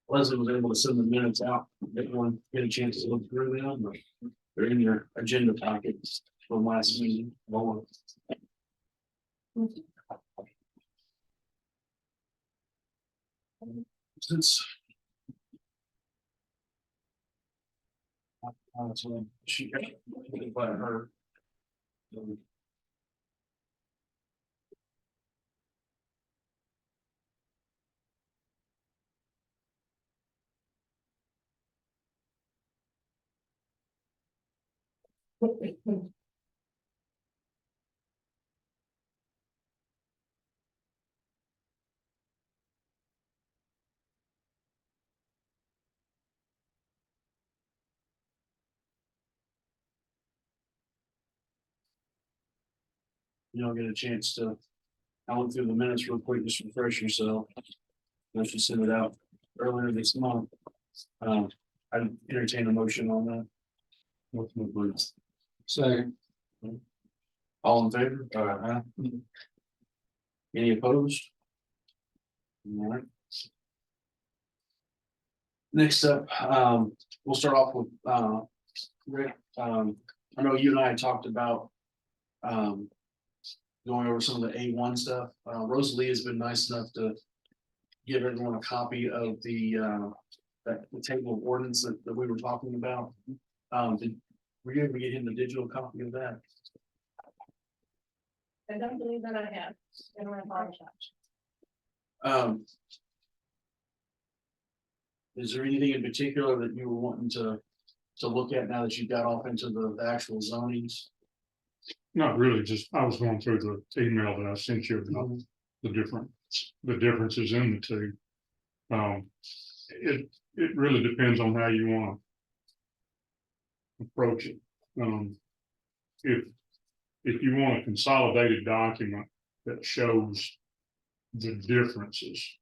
Leslie was able to send the minutes out, everyone get a chance to look through them, but they're in your agenda packets from last meeting. Since she by her. You don't get a chance to, I went through the minutes real quick, just refresh yourself. I should send it out earlier this month. I entertain a motion on that. Motion approved. Second. All in favor? Any opposed? All right. Next up, we'll start off with, Rick. I know you and I had talked about, going over some of the A1 stuff. Rosalie has been nice enough to give everyone a copy of the table of ordinance that we were talking about. Were you able to get him the digital copy of that? I don't believe that I have. And I apologize. Is there anything in particular that you were wanting to look at now that you got off into the actual zonings? Not really, just I was going through the email that I sent you about the differences in the two. It really depends on how you want to approach it. If you want a consolidated document that shows the differences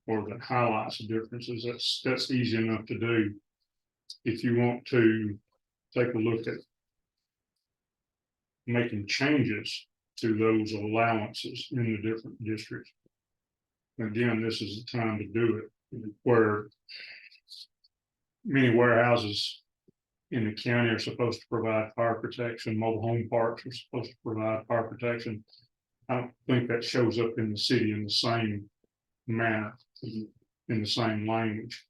or that highlights the differences, that's easy enough to do. If you want to take a look at making changes to those allowances in the different districts, again, this is the time to do it. Where many warehouses in the county are supposed to provide fire protection, mobile home parks are supposed to provide fire protection. I don't think that shows up in the city in the same manner, in the same language.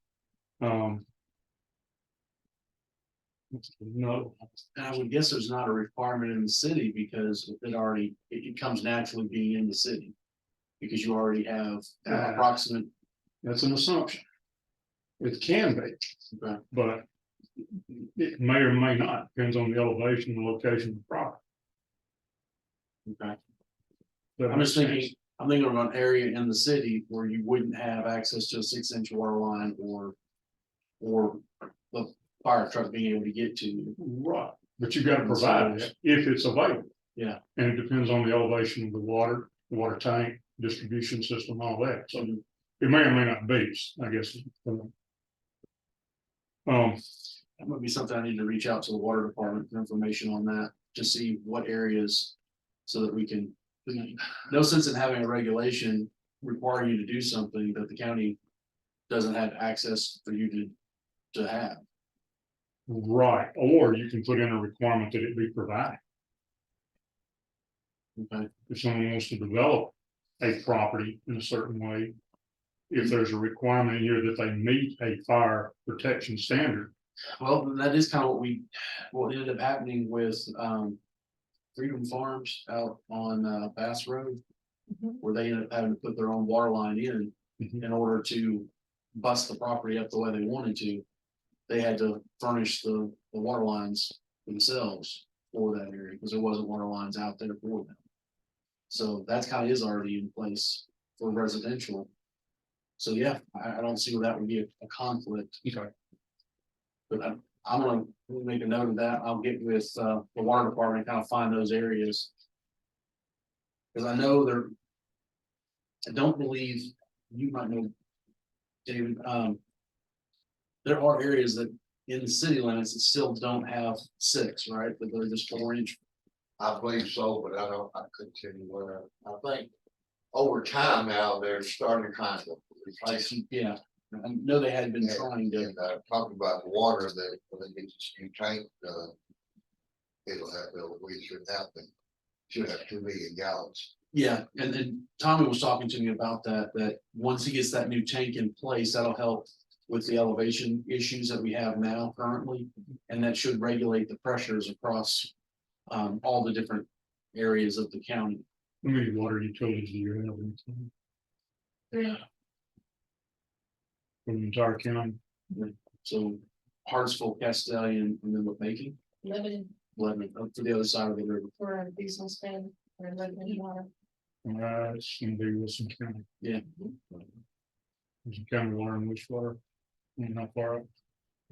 No, I would guess there's not a requirement in the city because it comes naturally being in the city. Because you already have approximate. that's an assumption. It can be, Okay. but it may or may not, depends on the elevation and location of the property. Okay. That I'm just makes thinking, sense. I'm thinking of an area in the city where you wouldn't have access to a 6-inch water line or the fire truck being able to get to you. Right, but you gotta provide it if it's available. Yeah. And it depends on the elevation of the water tank, distribution system, all that, so it may or may not be, I guess. That might be something I need to reach out to the water department for information on that, to see what areas. So that we can, no sense in having a regulation requiring you to do something that the county doesn't have access for you to have. Right, or you can put in a requirement that it be provided. Okay. If someone wants to develop a property in a certain way, if there's a requirement in here that they meet a fire protection standard. Well, that is kind of what ended up happening with, Freedom Farms out on, Bass Road. Where they ended up having to put their own water line in order to bust the property up the way they wanted to. They had to furnish the water lines themselves for that area, because there wasn't water lines out there for them. So that's kind of is already in place for residential. So yeah, I don't see where that would be a conflict. Okay. But I'm gonna make a note of that. I'll get with the water department and kind of find those areas. Because I know I don't believe, you might know, David, there are areas that in the city limits that still don't have 6, right? But they're just 4-inch. I believe so, but I couldn't tell you where. I think over time now, they're starting to kind of I replace. see, yeah, I know they had been trying to, And talking about water, that when they get this new tank, we should have 2 million gallons. yeah, and then Tommy was talking to me about that, that once he gets that new tank in place, that'll help with the elevation issues that we have now currently, and that should regulate the pressures across all the different areas of the county. How many water utilities do you have in the entire county? So Hartsville, Castellian, and then what making, Lebanon Lebanon, up to the other side of the river. for a businessman or Lebanon water. It's gonna be Wilson County. Yeah. Wilson County water and wastewater. And how far up?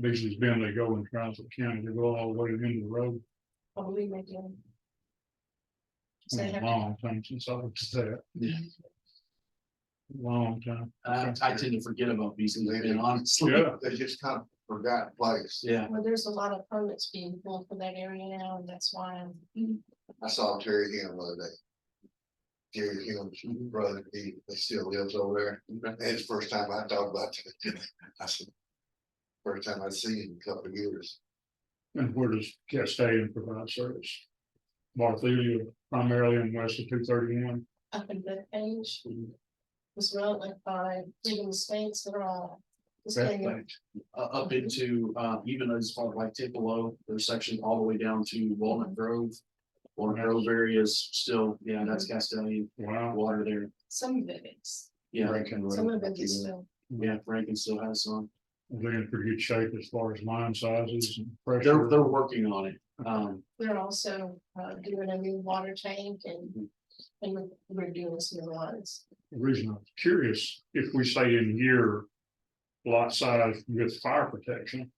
Basically, been they go in Transfer County, they go all the way into the road. I believe they do. So they It's a have to- long time since I looked at that. Yeah. Long time. I tend to forget about these things, being honestly. Yeah. They just kind of forgot place. Yeah, Well, there's a lot of permits being pulled for that area now, and that's why I saw Terry Hill the other day. Terry Hill's brother, he still lives over there. And it's the first time I talked about it. I said, first time I've seen him in a couple of years. And where does Cascade provide service? Bartholomew primarily in west of 231. up in the page. As well, like by Freedom Estates, they're all. this That area. thing. up into, even as far like Tupelo, there's sections all the way down to Walnut Grove. Walnut Grove area is still, yeah, that's Castellian Wow. water there, Some of it is, yeah, some of it is still. yeah, Rankin still has some. They're in pretty good shape as far as line sizes and They're pressure. working on it, They're also doing a new water tank and we're doing some new lines. The reason I'm curious, if we say in year lot size with fire protection,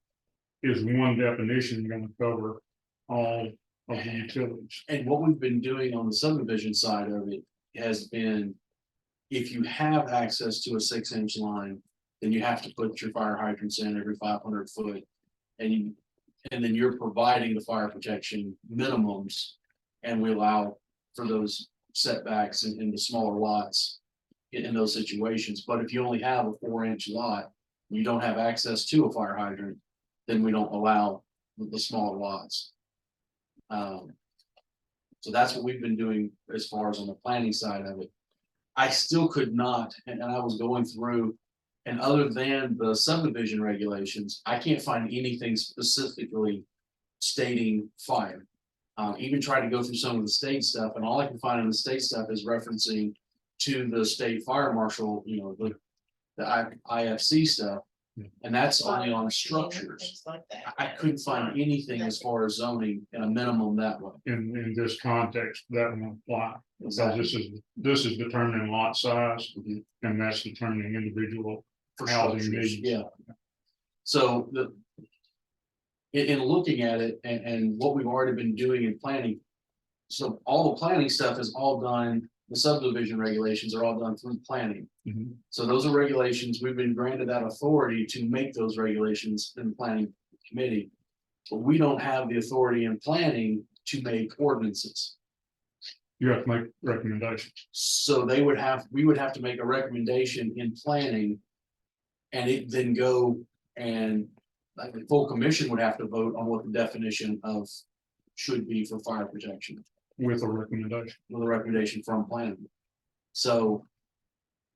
is one definition gonna cover all of the utilities? and what we've been doing on the subdivision side of it has been. If you have access to a 6-inch line, then you have to put your fire hydrants in every 500 foot. And then you're providing the fire protection minimums. And we allow for those setbacks in the smaller lots. In those situations, but if you only have a 4-inch lot, you don't have access to a fire hydrant, then we don't allow the smaller lots. So that's what we've been doing as far as on the planning side of it. I still could not, and I was going through, and other than the subdivision regulations, I can't find anything specifically stating fire. Even tried to go through some of the state stuff, and all I can find in the state stuff is referencing to the state fire marshal, the IFC stuff. And that's only on structures. Things like that. I couldn't find anything as far as zoning in a minimum that way. In this context, that won't apply. Because Exactly. this is determining lot size Mhm. and that's determining individual For housing structures, needs. yeah. So in looking at it and what we've already been doing in planning. So all the planning stuff is all done, the subdivision regulations are all done through planning. Mhm. So those are regulations, we've been granted that authority to make those regulations in the planning committee. But we don't have the authority in planning to make ordinances. You have to make recommendations. So we would have to make a recommendation in planning. And it then go and like the full commission would have to vote on what the definition of should be for fire protection With a recommendation. with a recommendation from planning. So.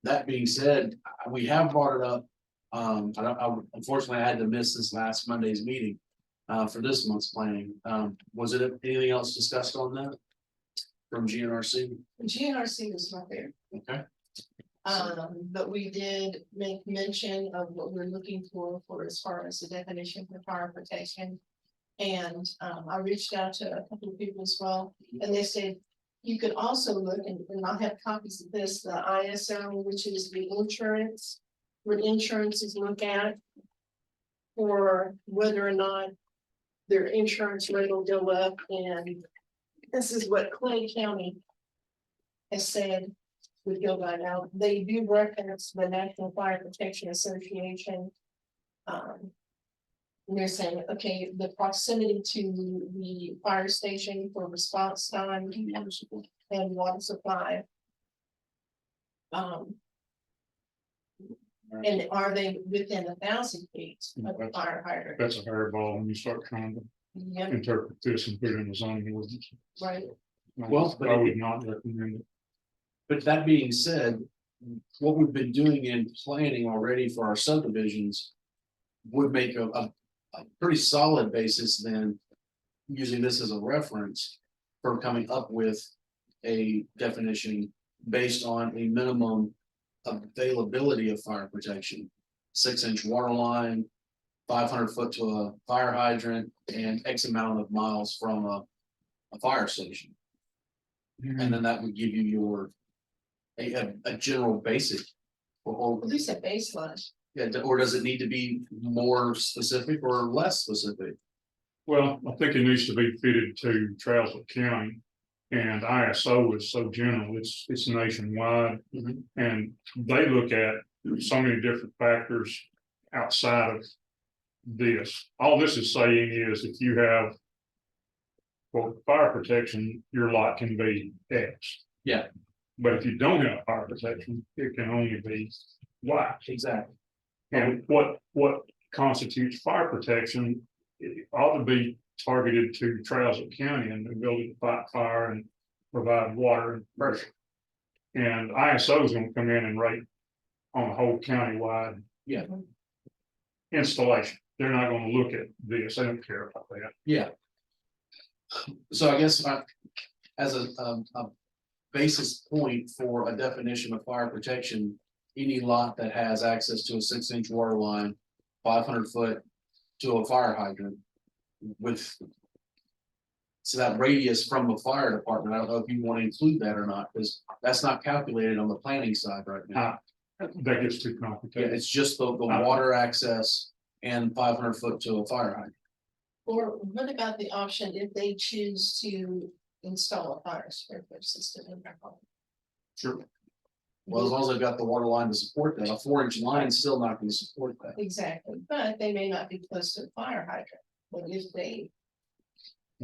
That being said, we have brought it up. Unfortunately, I had to miss this last Monday's meeting for this month's planning. Was it anything else discussed on that? From GNRC? The GNRC was not there. Okay. But we did make mention of what we're looking for as far as the definition for fire protection. And I reached out to a couple of people as well, and they said. You could also look, and I have copies of this, the ISO, which is the insurance, what insurances look at. For whether or not their insurance rate will go up, and this is what Clay County has said would go by now. They do reference the National Fire Protection Association. And they're saying, okay, the proximity to the fire station for response time and water supply. Um. And are they within 1,000 feet of the fire hydrant? That's a hairball when you start trying to Yeah, interpret this and put it in the zoning ordinance. right. Well, but I it- would not recommend it. But that being said, what we've been doing in planning already for our subdivisions would make a pretty solid basis then, using this as a reference for coming up with a definition based on a minimum availability of fire protection. 6-inch water line, 500 foot to a fire hydrant, and X amount of miles from a fire station. And then that would give you your a general basic. Or, At least a baseline. yeah, or does it need to be more specific or less specific? Well, I think it needs to be fitted to Trousdale County. And ISO is so general, it's nationwide. Mhm. And they look at so many different factors outside of this. All this is saying is if you have for fire protection, your lot can be X. Yeah. But if you don't have fire protection, it can only be Y. Exactly. And what constitutes fire protection, it ought to be targeted to Trousdale County and the ability to fight fire and provide water and pressure. And ISO is gonna come in and rate on a whole countywide Yeah. installation. They're not gonna look at this, they don't care about that. Yeah. So I guess as a basis point for a definition of fire protection, any lot that has access to a 6-inch water line, 500 foot to a fire hydrant with. So that radius from the fire department, I don't know if you want to include that or not, because that's not calculated on the planning side right now. That gets too Yeah, complicated. it's just the water access and 500 foot to a fire hydrant. Or what about the option if they choose to install a fire sprinkler system in their home? Sure. Well, as long as they've got the water line to support that, a 4-inch line is still not going to support that. Exactly, but they may not be close to a fire hydrant, but if they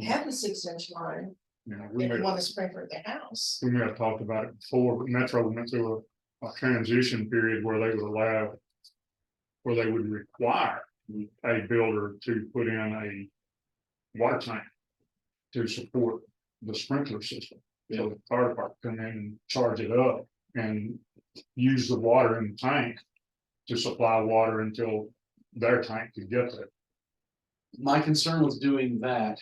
have the 6-inch line, You know, they want to sprinkler their house. we may have talked about it before, but Metro went through a transition period where they would allow. Where they would require a builder to put in a water tank. To support the sprinkler system. So the fire department come in and charge it up and use the water in the tank. To supply water until their tank could get there. My concern with doing that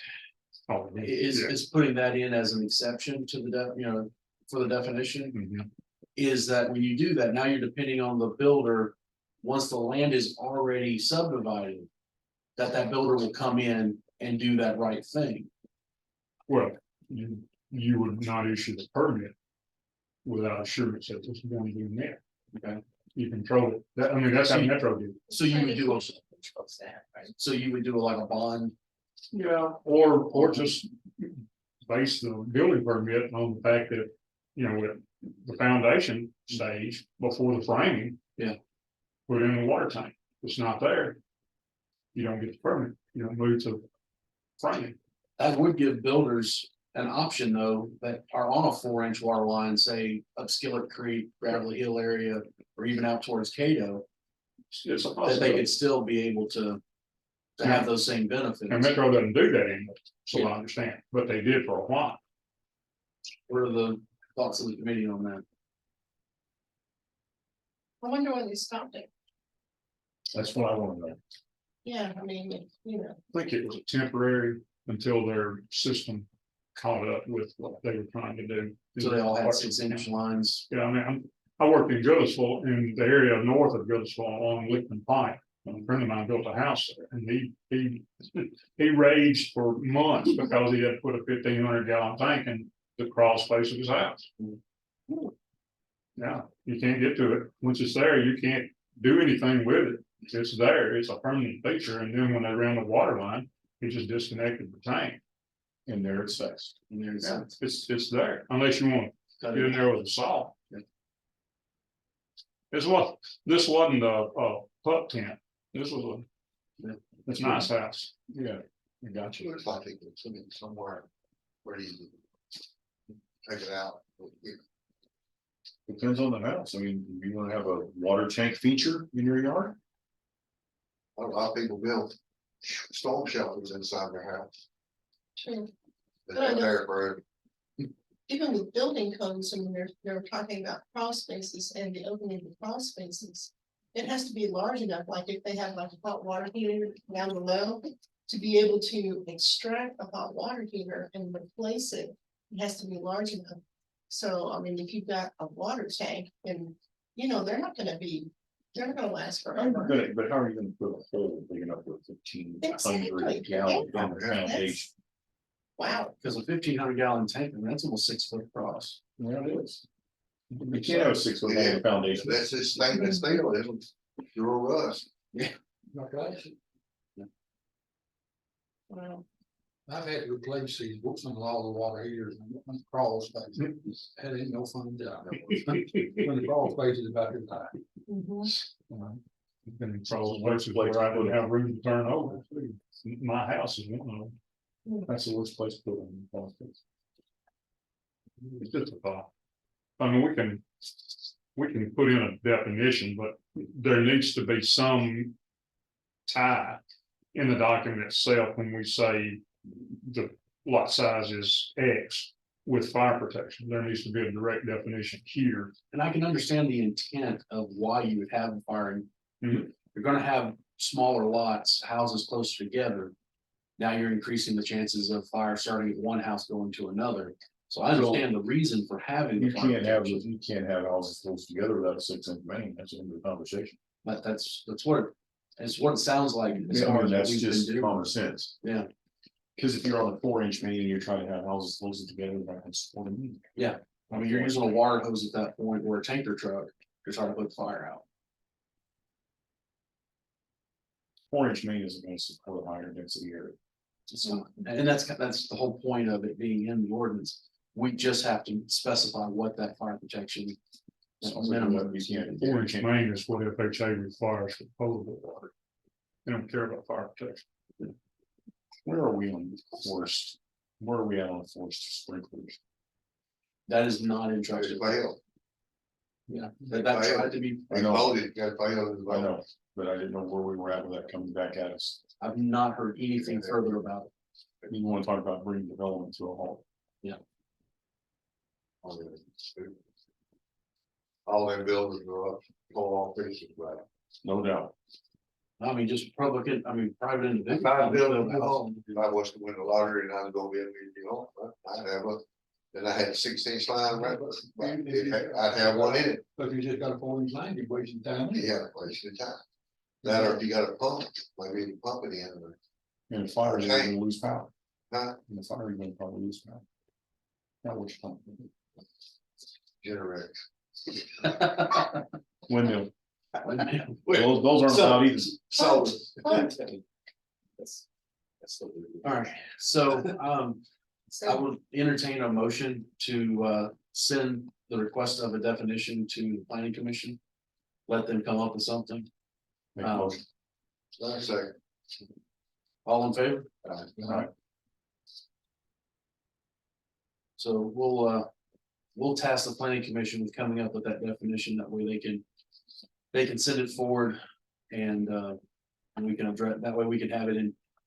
Oh, is putting that in as an exception to the, for the definition. Mhm. Is that when you do that, now you're depending on the builder, once the land is already subdivided. That builder will come in and do that right thing. Well, you would not issue the permit. Without assurance that this is going to be met. Okay. You control it, that, I mean, that's how Metro did. So you would do, Controls that, right? so you would do like a bond. Yeah. Or just base the building permit on the fact that, with the foundation stage before the framing. Yeah. Put in a water tank, it's not there. You don't get the permit, you don't move to framing. That would give builders an option though, that are on a 4-inch water line, say up Skillet Creek, Gravelly Hill area, or even out towards Cato. It's a That they possibility, could still be able to have those same and benefits. Metro doesn't do that anymore, so I understand, but they did for a while. What are the thoughts of the committee on that? I wonder when they stopped it. That's what I want to know. Yeah, I mean, I think it was temporary until their system caught up with what they were trying to do. So they all had 6-inch lines. Yeah, I mean, I worked in Goodlettsville, in the area north of Goodlettsville along Lickman Pike. And a friend of mine built a house there and he raged for months because he had to put a 1,500 gallon tank in the crawl space of his house. Yeah, you can't get to it. Once it's there, you can't do anything with it. It's there, it's a permanent feature. And then when they ran the water line, he just disconnected the tank. And there it stays. And there's Yeah, it's there, unless you want to get in there with a saw. This wasn't a pup tent, this was it's a nice house. Yeah, I got you. Looks like it's somewhere where you take it out. Depends on the house. I mean, you wanna have a water tank feature in your yard? A lot of people build storm shelters inside their house. True. They're I know- there for, Even with building codes, and they're talking about crawl spaces and the opening of crawl spaces. It has to be large enough, like if they have like a hot water heater down below, to be able to extract a hot water heater and replace it. It has to be large enough. So, I mean, if you've got a water tank, and, you know, they're not gonna last forever. But how are you gonna put a hole big enough with 1,500 gallon Yeah. foundation? Wow, Because a 1,500 gallon tank, I mean, that's almost 6 foot across. Yeah, it is. You can't have a 6 foot Yeah. long foundation. that's just stainless steel, it'll, you'll rust. wow. I've had to replace these books and all the water heaters and crawl spaces. That ain't no fun job. When the crawl space is about to die. Mhm. Been probably places where I didn't have room to turn over. My house is one of them. That's the worst place to put them. It's just a thought. I mean, we can put in a definition, but there needs to be some tie in the document itself when we say the lot size is X with fire protection. There needs to be a direct definition here. And I can understand the intent of why you would have a fire. Mhm. You're gonna have smaller lots, houses closer together. Now you're increasing the chances of fire starting at one house going to another. So I understand the reason for having. the You fire protection, you can't have houses close together without a 6-inch main. That's the end of the conversation. But it's what it sounds like. as Yeah, I far mean, as that's what we've been just doing. common sense. Yeah. Cause if you're on a 4-inch main and you're trying to have houses closer together, that can support them. I mean, you're using a water hose at that point or a tanker truck to try to put the fire out. 4-inch main isn't gonna support a higher density area. It's not, and that's the whole point of it being in the ordinance. We just have to specify what that fire protection. So minimum you is. can't- 4-inch main is what FHA requires for potable water. They don't care about fire protection. Where are we on forest? Where are we at on forest sprinklers? That is not It's interested. failed. Yeah, that tried to be, I I know, voted, got failed. I know, but I didn't know where we were at with that coming back at us. I've not heard anything further about it. You wanna talk about bringing development to a halt? All them buildings are up, pull all pieces, right? No doubt. I mean, just public, private individual. If I built a home, if I was to win the lottery and I was gonna be able to, I'd have a, then I had a 16-inch line, right? I'd have one in it, But if you just got a 4-inch line, you're wasting time. yeah, wasting time. That or if you got a pump, maybe you can pump it in, or, In the fire, you're Okay. gonna lose power. huh, In the fire, you're gonna probably lose power. Now which pump? generator. Windmill. Well, Those aren't So- allowed either. So, That's the. all right, so, I So, would entertain a motion to send the request of a definition to the planning commission. Let them come up with something. Make a motion. I say, All in favor? Alright. So we'll task the planning commission with coming up with that definition. That way they can send it forward and we can address, that way we can have it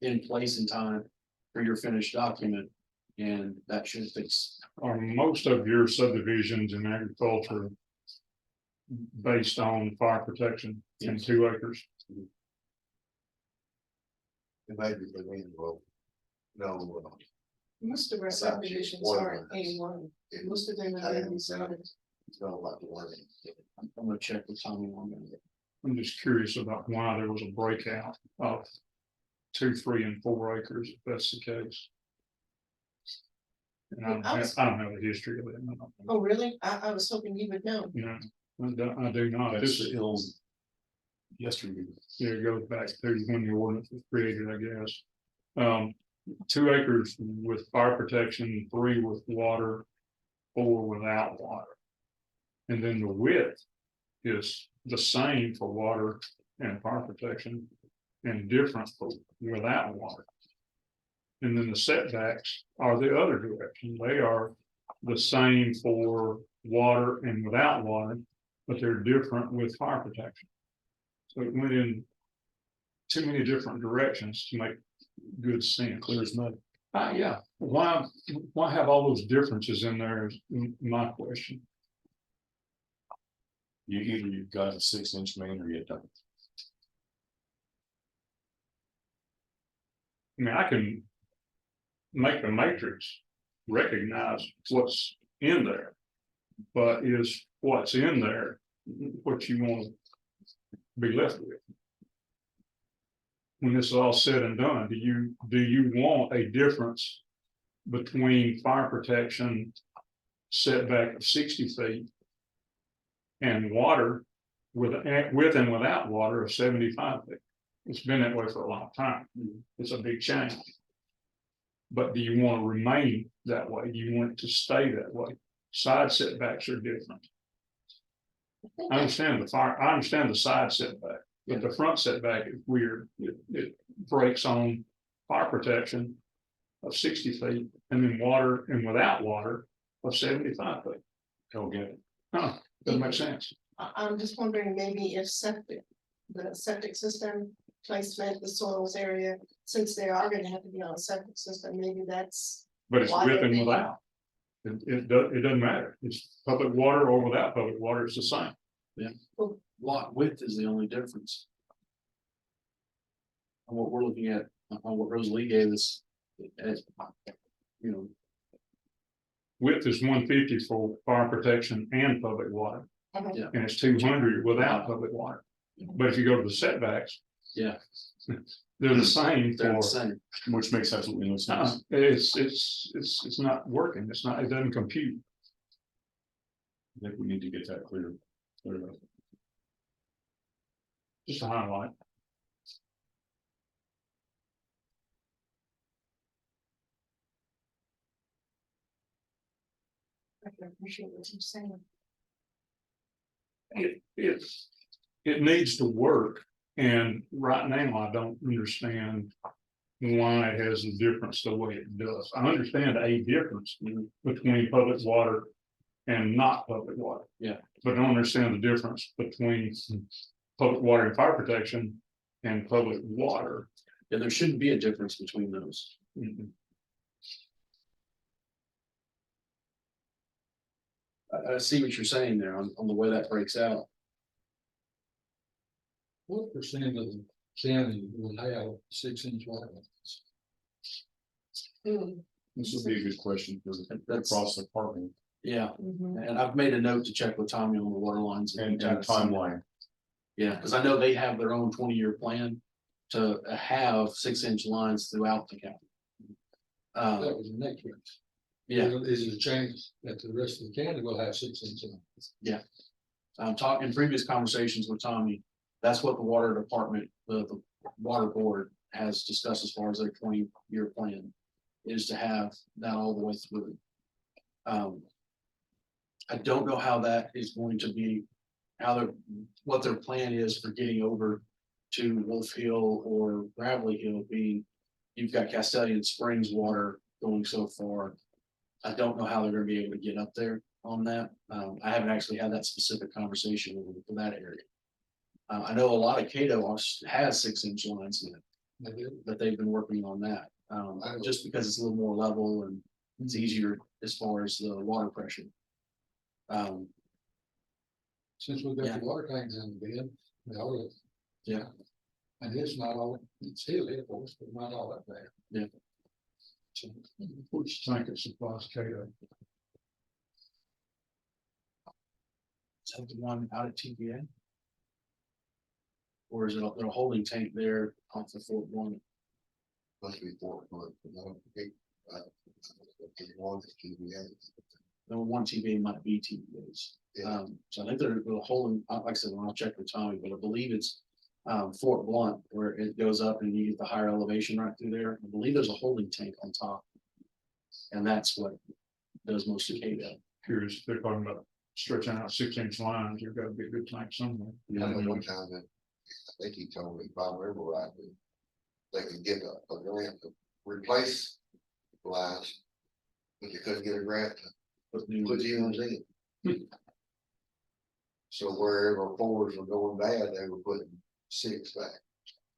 in place in time for your finished document. And that should fix. Are most of your subdivisions in agriculture based on fire protection in 2 acres? it may be the wind blow. No, most of our subdivisions are A1, most of them are in zone. it's not like the one. I'm gonna check with Tommy on that. I'm just curious about why there was a breakout of 2, 3, and 4 acres, if that's the case. And I don't have a history of it. Oh, really? I was hoping you would know. You know, I do not. That's This the ill. Yesterday. yeah, it goes back to when the ordinance was created, I guess. 2 acres with fire protection, 3 with water, 4 without water. And then the width is the same for water and fire protection and different for without water. And then the setbacks are the other direction. They are the same for water and without water, but they're different with fire protection. So it went in too many different directions to make good sense. Clear as mud. Yeah, why have all those differences in there is my question. You've got a 6-inch main or you don't. I mean, I can make the matrix recognize what's in there. But is what's in there what you want to be left with? When this is all said and done, do you want a difference between fire protection setback of 60 feet and water with and without water of 75 feet? It's been that way for a long time. It's a big change. But do you want to remain that way? Do you want it to stay that way? Side setbacks are different. I understand the side setback, but the front setback is weird. It breaks on fire protection of 60 feet and then water and without water of 75 feet. Don't get it. Huh, doesn't make sense. I'm just wondering maybe if the septic system placement, the soils area, since they are gonna have to be on a septic system, maybe that's. But it's Why with don't and they- without. It doesn't matter. It's public water or without public water, it's the same. Lot width is the only difference. And what we're looking at, on what Rosalie gave us, as, you know, Width is 150 for fire protection and public water. Okay. Yeah. And it's 200 without public water. But if you go to the setbacks, yeah, they're the same they're the for, same. Which makes absolutely no sense. it's not working. It doesn't compute. I think we need to get that clear. Up. Just a highlight. I appreciate what you're saying. It needs to work, and right now I don't understand why it has a difference the way it does. I understand a difference between public water and not public water. Yeah. But I don't understand the difference between public water and fire protection and public water. Yeah, there shouldn't be a difference between those. I see what you're saying there on the way that breaks out. What percent of the county will have 6-inch water lines? This would be a good question for That's- across the department Yeah, Mhm. and I've made a note to check with Tommy on the water lines. and timeline. Yeah, because I know they have their own 20-year plan to have 6-inch lines throughout the county. That was the next one. Yeah, Is it a change that the rest of the county will have 6-inch lines? I'm talking in previous conversations with Tommy, that's what the water department, the water board has discussed as far as their 20-year plan. Is to have that all the way through. I don't know how that is going to be, what their plan is for getting over to Wolf Hill or Gravelly Hill being. You've got Castellian Springs water going so far. I don't know how they're gonna be able to get up there on that. I haven't actually had that specific conversation with them for that area. I know a lot of Cato has 6-inch lines in it, but they've been working on that. Just because it's a little more level and it's easier as far as the water pressure. Since we've got Yeah. the water tanks in the bed, Yeah. and it's not all, it's still there for us, but not all that bad. Yeah. Which tank it supplies Cato. Is that the one out at TVA? Or is it their holding tank there off the Fort One? Must be 4 foot, but no, one TVA. The one TVA might be TVA's. Yeah. So I think they're holding, like I said, when I'll check with Tommy, but I believe it's Fort Blunt where it goes up and you get the higher elevation right through there. I believe there's a holding tank on top. And that's what does most of Cato. Curious, if they're talking about stretching out 6-inch lines, you've got to be a good tank somewhere. I know one time that, I think he told me, if I remember right, that they could get a grant to replace lines. But you couldn't get a grant to Put new put ones you in. in. So wherever fours were going bad, they were putting 6 back.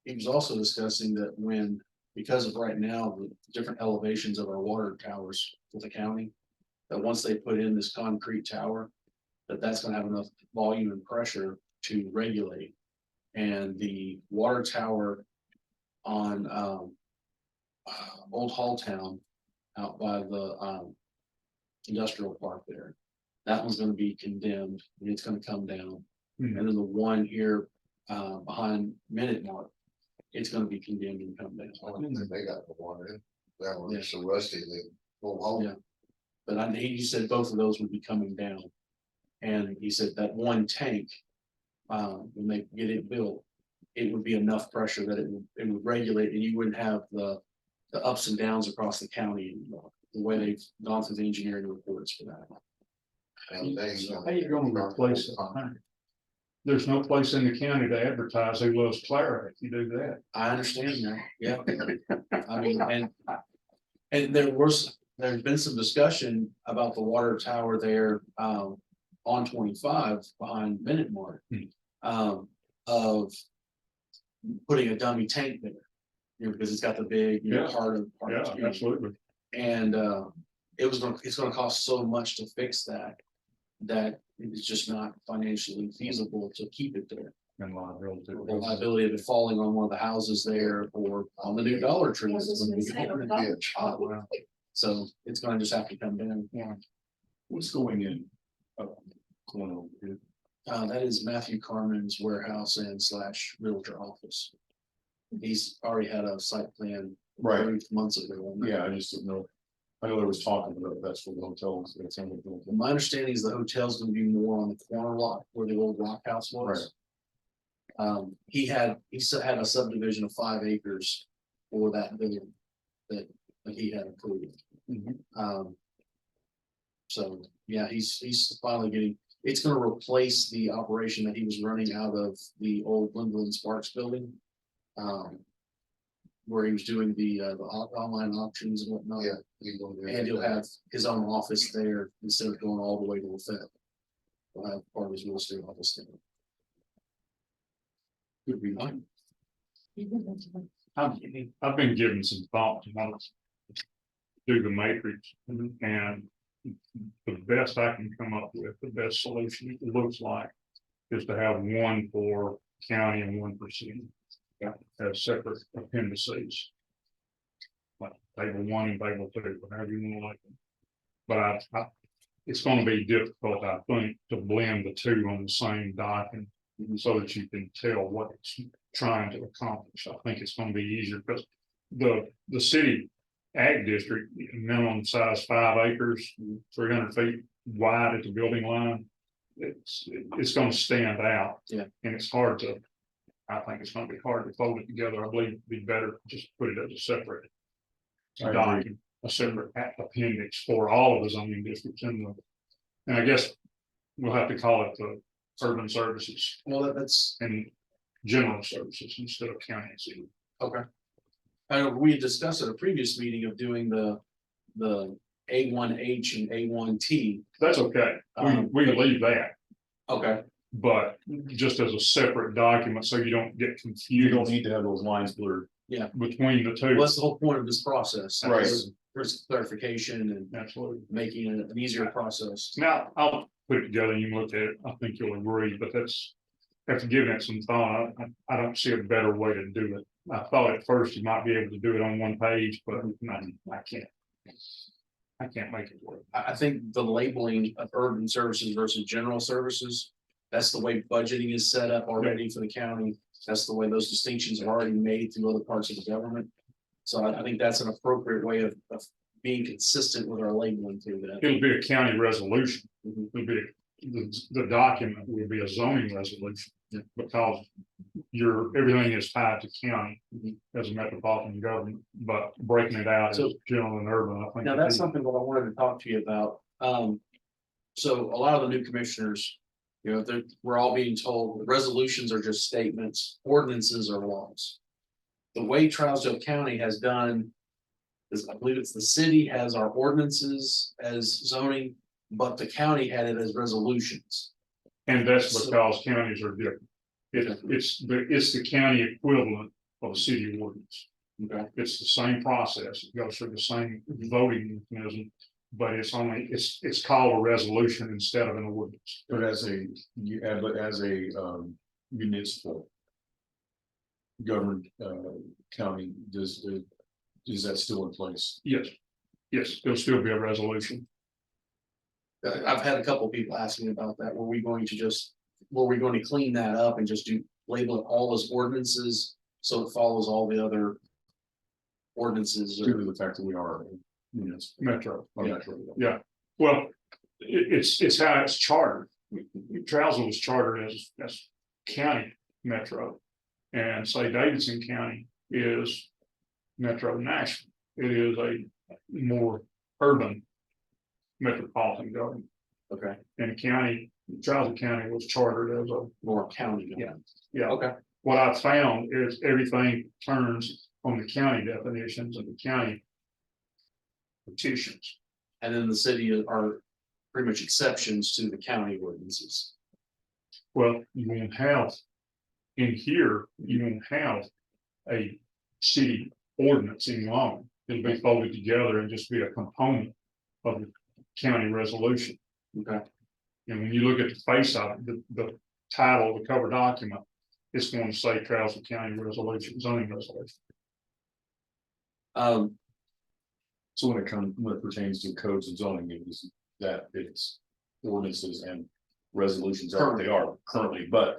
He was also discussing that when, because of right now, the different elevations of our water towers with the county. That once they put in this concrete tower, that's gonna have enough volume and pressure to regulate. And the water tower on Old Hall Town out by the industrial park there. That one's gonna be condemned and it's gonna come down. Hmm. And then the one here behind Minute Mark, it's gonna be condemned and come down. I don't think they got the water in. That one is so rusty, they won't hold. Yeah. But he said both of those would be coming down. And he said that one tank, when they get it built, it would be enough pressure that it would regulate and you wouldn't have the ups and downs across the county anymore. The way they've gone through the engineering reports for that. And they. How you gonna replace it? There's no place in the county to advertise who loves Clara if you do that. I understand that, yeah. I mean, and there's been some discussion about the water tower there, on 25 behind Minute Mark. Of putting a dummy tank there. You know, because it's got the big, Yeah. part of. Yeah, absolutely. And it's gonna cost so much to fix that. That it's just not financially feasible to keep it there. And liability. The liability of it falling on one of the houses there or on the new Dollar Tree. that's gonna be going in. Ditch. Oh, wow. So it's gonna just have to come down. What's going in? Corner over here? That is Matthew Carmen's warehouse and / realtor office. He's already had a site plan. Right. approved months ago. Yeah, I just didn't know. I know there was talking about that's for the hotels. That's on the. My understanding is the hotel's gonna be more on the corner lot where the old rock house was. He had a subdivision of 5 acres for that building that he had approved. Mhm. So, yeah, he's finally getting, it's gonna replace the operation that he was running out of the old Linville Sparks building. Where he was doing the online auctions and whatnot. Yeah. you gonna do And he'll that. have his own office there instead of going all the way to the Fed. He'll have part of his real estate office there. Could be mine. I've been given some thought to how to do the matrix and the best I can come up with, the best solution it looks like is to have one for county and one for city. As separate appendices. Like table 1 and table 2, whatever you want to like them. But it's gonna be difficult, I think, to blend the two on the same document. So that you can tell what it's trying to accomplish. I think it's gonna be easier because the city ag district, minimum size 5 acres, 300 feet wide at the building line. It's gonna stand out. Yeah. And I think it's gonna be hard to fold it together. I believe it'd be better just put it as a separate I agree. document, a separate appendix for all of the zoning districts and I guess we'll have to call it the urban services Well, that's and general services instead of county and city. okay. I know we had discussed at a previous meeting of doing the A1H and A1T. That's okay. We can leave that, Okay, but just as a separate document, so you don't get You don't confused need to have those lines blurred. between the well, two. that's the whole point of this process. Right. There's clarification and Absolutely. making it an easier process. Now, I'll put it together and you can look at it. I think you'll agree, but after giving it some thought, I don't see a better way to do it. I thought at first you might be able to do it on one page, but I can't. I can't make it work. I think the labeling of urban services versus general services, that's the way budgeting is set up already for the county. That's the way those distinctions are already made through other parts of the government. So I think that's an appropriate way of being consistent with our labeling through that. It'll be a county resolution. Mhm. It'll be, the document will be a zoning resolution. Yeah. Because everything is tied to county Mhm. as a metropolitan government, but breaking it out as So- general and urban, I think. Now, that's something that I wanted to talk to you about. So a lot of the new commissioners, we're all being told resolutions are just statements, ordinances are laws. The way Trousdale County has done is, I believe it's the city has our ordinances as zoning, but the county had it as resolutions. And that's because counties are different. It's the county equivalent of a city ordinance. Okay. It's the same process. It goes through the same voting mechanism. But it's called a resolution instead of an ordinance. But as a municipal. Government county, is that still in place? Yes. Yes, there'll still be a resolution. I've had a couple people asking about that. Were we going to clean that up and just label it all as ordinances? So it follows all the other ordinances Due or, to the fact that we are municipal. Metro. Yeah. Yeah, well, it's how it's chartered. Trousdale was chartered as county metro. And say Davidson County is Metro Nashville. It is a more urban metropolitan government. okay, And Trousdale County was chartered as a, more county. yeah. Okay, What I found is everything turns on the county definitions and the county petitions. and then the city are pretty much exceptions to the county ordinances. Well, you won't have, in here, you won't have a city ordinance any longer. It'll be folded together and just be a component of the county resolution. Okay, And when you look at the face of it, the title of the cover document, it's going to say Trousdale County Resolution, zoning resolution. So when it pertains to codes and zoning, it is that it's ordinances and resolutions are what they are currently, but.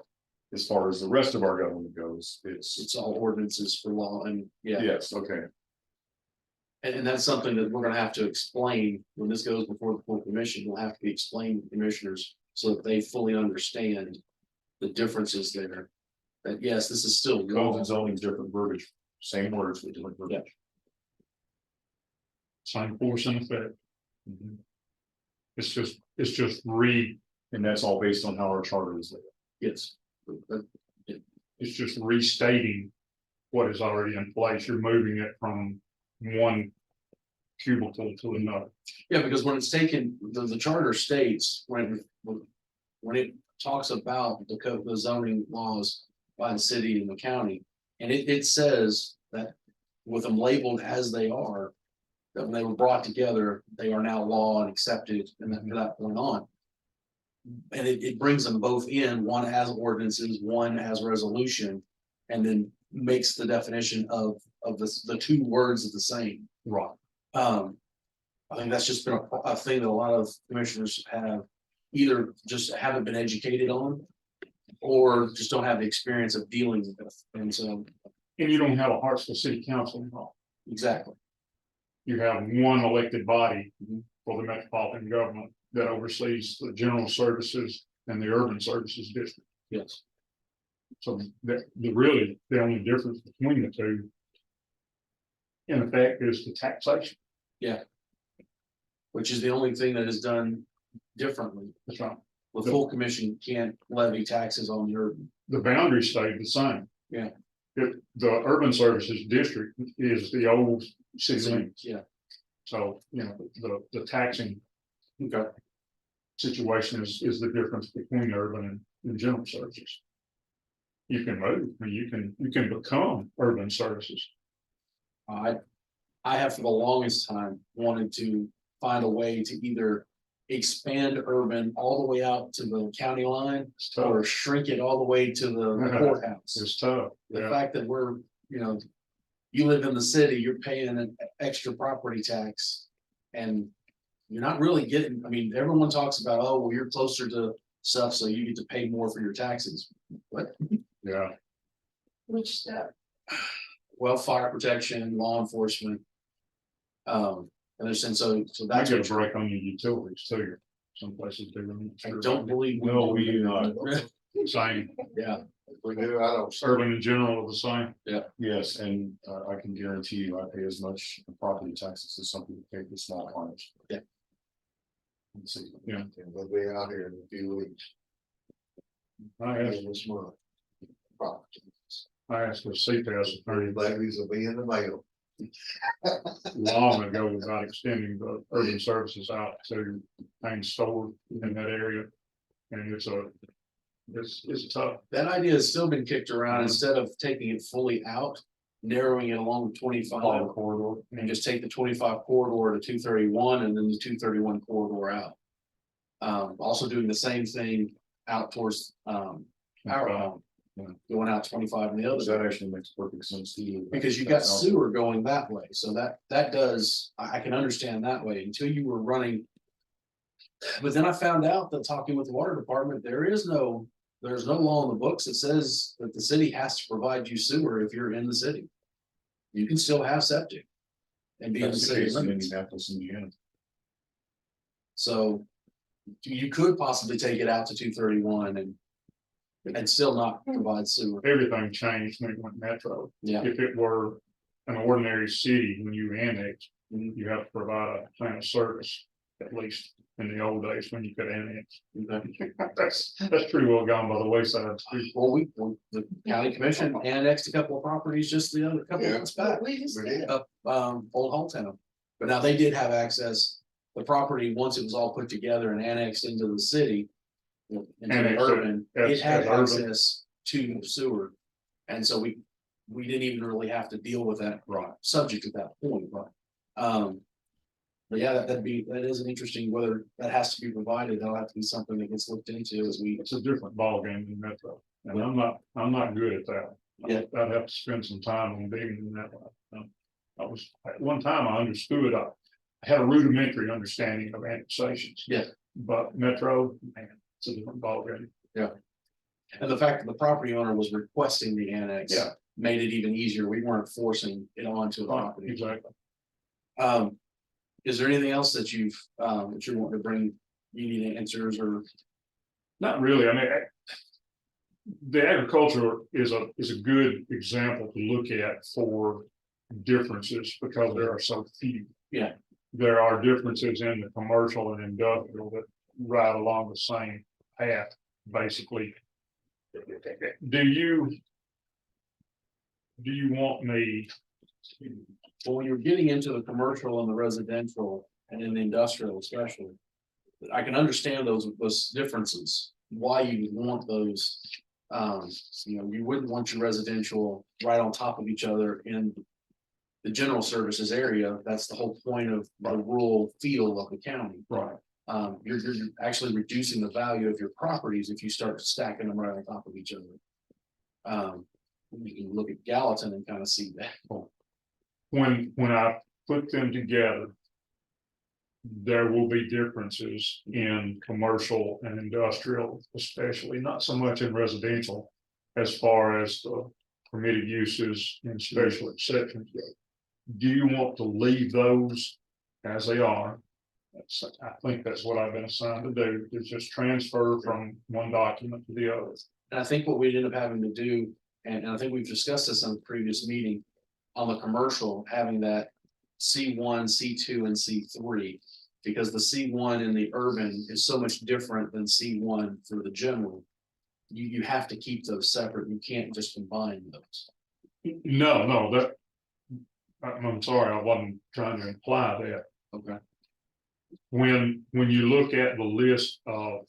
As far as the rest of our government goes, it's all ordinances for law and, yeah. yes, okay, And that's something that we're gonna have to explain when this goes before the full commission. Will have to be explained to commissioners so that they fully understand the differences there. That yes, this is still codes law. and zoning is different verbiage, same words with different verbiage. Same force and effect. Mhm. It's just And that's all based on how our charter is laid. Yes. it's just restating what is already in place. You're moving it from one cubicle to another. Yeah, because when it's taken, the charter states when it talks about the zoning laws by the city and the county. And it says that with them labeled as they are, that when they were brought together, they are now law and accepted and then from that point on. And it brings them both in, one as ordinances, one as resolution, and then makes the definition of the two words the same. Right. I think that's just been a thing that a lot of commissioners have either just haven't been educated on. Or just don't have the experience of dealing with, and so, And you don't have a Hartsville City Council involved. exactly, You have one elected body for the metropolitan government that oversees the general services and the urban services district. yes. So the only difference between the two. In effect, is the taxation. Which is the only thing that is done differently. That's right. The full commission can't levy taxes on the urban. The boundaries stayed the same. Yeah. The urban services district is the old city limits. Yeah, So, the taxing okay, situation is the difference between urban and general services. You can move, I mean, you can become urban services. I have for the longest time wanted to find a way to either expand urban all the way out to the county line. It's tough. Or shrink it all the way to the courthouse. It's tough. The Yeah. fact that we're, you live in the city, you're paying an extra property tax. And you're not really getting, I mean, everyone talks about, oh, well, you're closer to stuff, so you get to pay more for your taxes. What? Yeah. Which step? Well, fire protection, law enforcement. And they're saying, so I that's get a what break on your utilities too. Some places do. I don't believe. No, we do not. Same, Yeah, We do, I don't. urban in general are the same. Yes, and I can guarantee you, I pay as much in property taxes as some people pay for small farms. Yeah. Let's see. Yeah. We'll be out here in a few weeks. I asked, This month. Property. I asked the CPAS attorney, Levies will be in the mail. long ago about extending the urban services out to main store in that area. And it's tough. That idea has still been kicked around instead of taking it fully out, narrowing it along the 25 corridor. and just take the 25 corridor to 231 and then the 231 corridor out. Also doing the same thing out towards Power Home, going out 25 in the other That direction. actually makes perfect sense to you. Because you got sewer going that way, so that does, I can understand that way until you were running. But then I found out that talking with the water department, there's no law in the books that says that the city has to provide you sewer if you're in the city. You can still have septic. And be in the That's the city case in limits, Indianapolis, Indiana. so. You could possibly take it out to 231 and still not provide sewer, Everything changed when it went metro. yeah. If it were an ordinary city, when you annex, Mhm. you have to provide a plan of service, at least in the old days when you could annex. Okay. That's pretty well gone by the wayside. Well, the county commission annexed a couple of properties just the other couple of months back. We just We did. did. Up, Old Hometown. But now they did have access, the property, once it was all put together and annexed into the city. Into the Annexed urban, as- it had as urban. access to sewer. And so we didn't even really have to deal with that subject at that point, but. But yeah, that is an interesting, whether that has to be provided, that'll have to be something that gets looked into as we. It's a different ballgame than metro, and I'm not good at that. Yeah. I'd have to spend some time on digging in that one. At one time I understood, I had a rudimentary understanding of annexations. Yeah. But metro, man, it's a different ballgame. And the fact that the property owner was requesting the annex. Yeah. Made it even easier. We weren't forcing it onto the property. Exactly. Is there anything else that you're wanting to bring, you need answers or? Not really, I mean. The agriculture is a good example to look at for differences because there are so few. Yeah. There are differences in the commercial and industrial that ride along the same path, basically. Do you want me? Well, when you're getting into the commercial and the residential and in the industrial especially. I can understand those differences, why you would want those. You wouldn't want your residential right on top of each other in the general services area. That's the whole point of the rural feel of the county. Right. You're actually reducing the value of your properties if you start stacking them right on top of each other. You can look at Gallatin and kind of see that. When I put them together. There will be differences in commercial and industrial, especially not so much in residential. As far as the permitted uses and special exceptions go. Do you want to leave those as they are? I think that's what I've been assigned to do, is just transfer from one document to the other. And I think what we ended up having to do, and I think we've discussed this in the previous meeting, on the commercial, having that C1, C2, and C3. Because the C1 in the urban is so much different than C1 for the general. You have to keep those separate. You can't just combine those. No, I'm sorry, I wasn't trying to imply that. Okay. When you look at the list of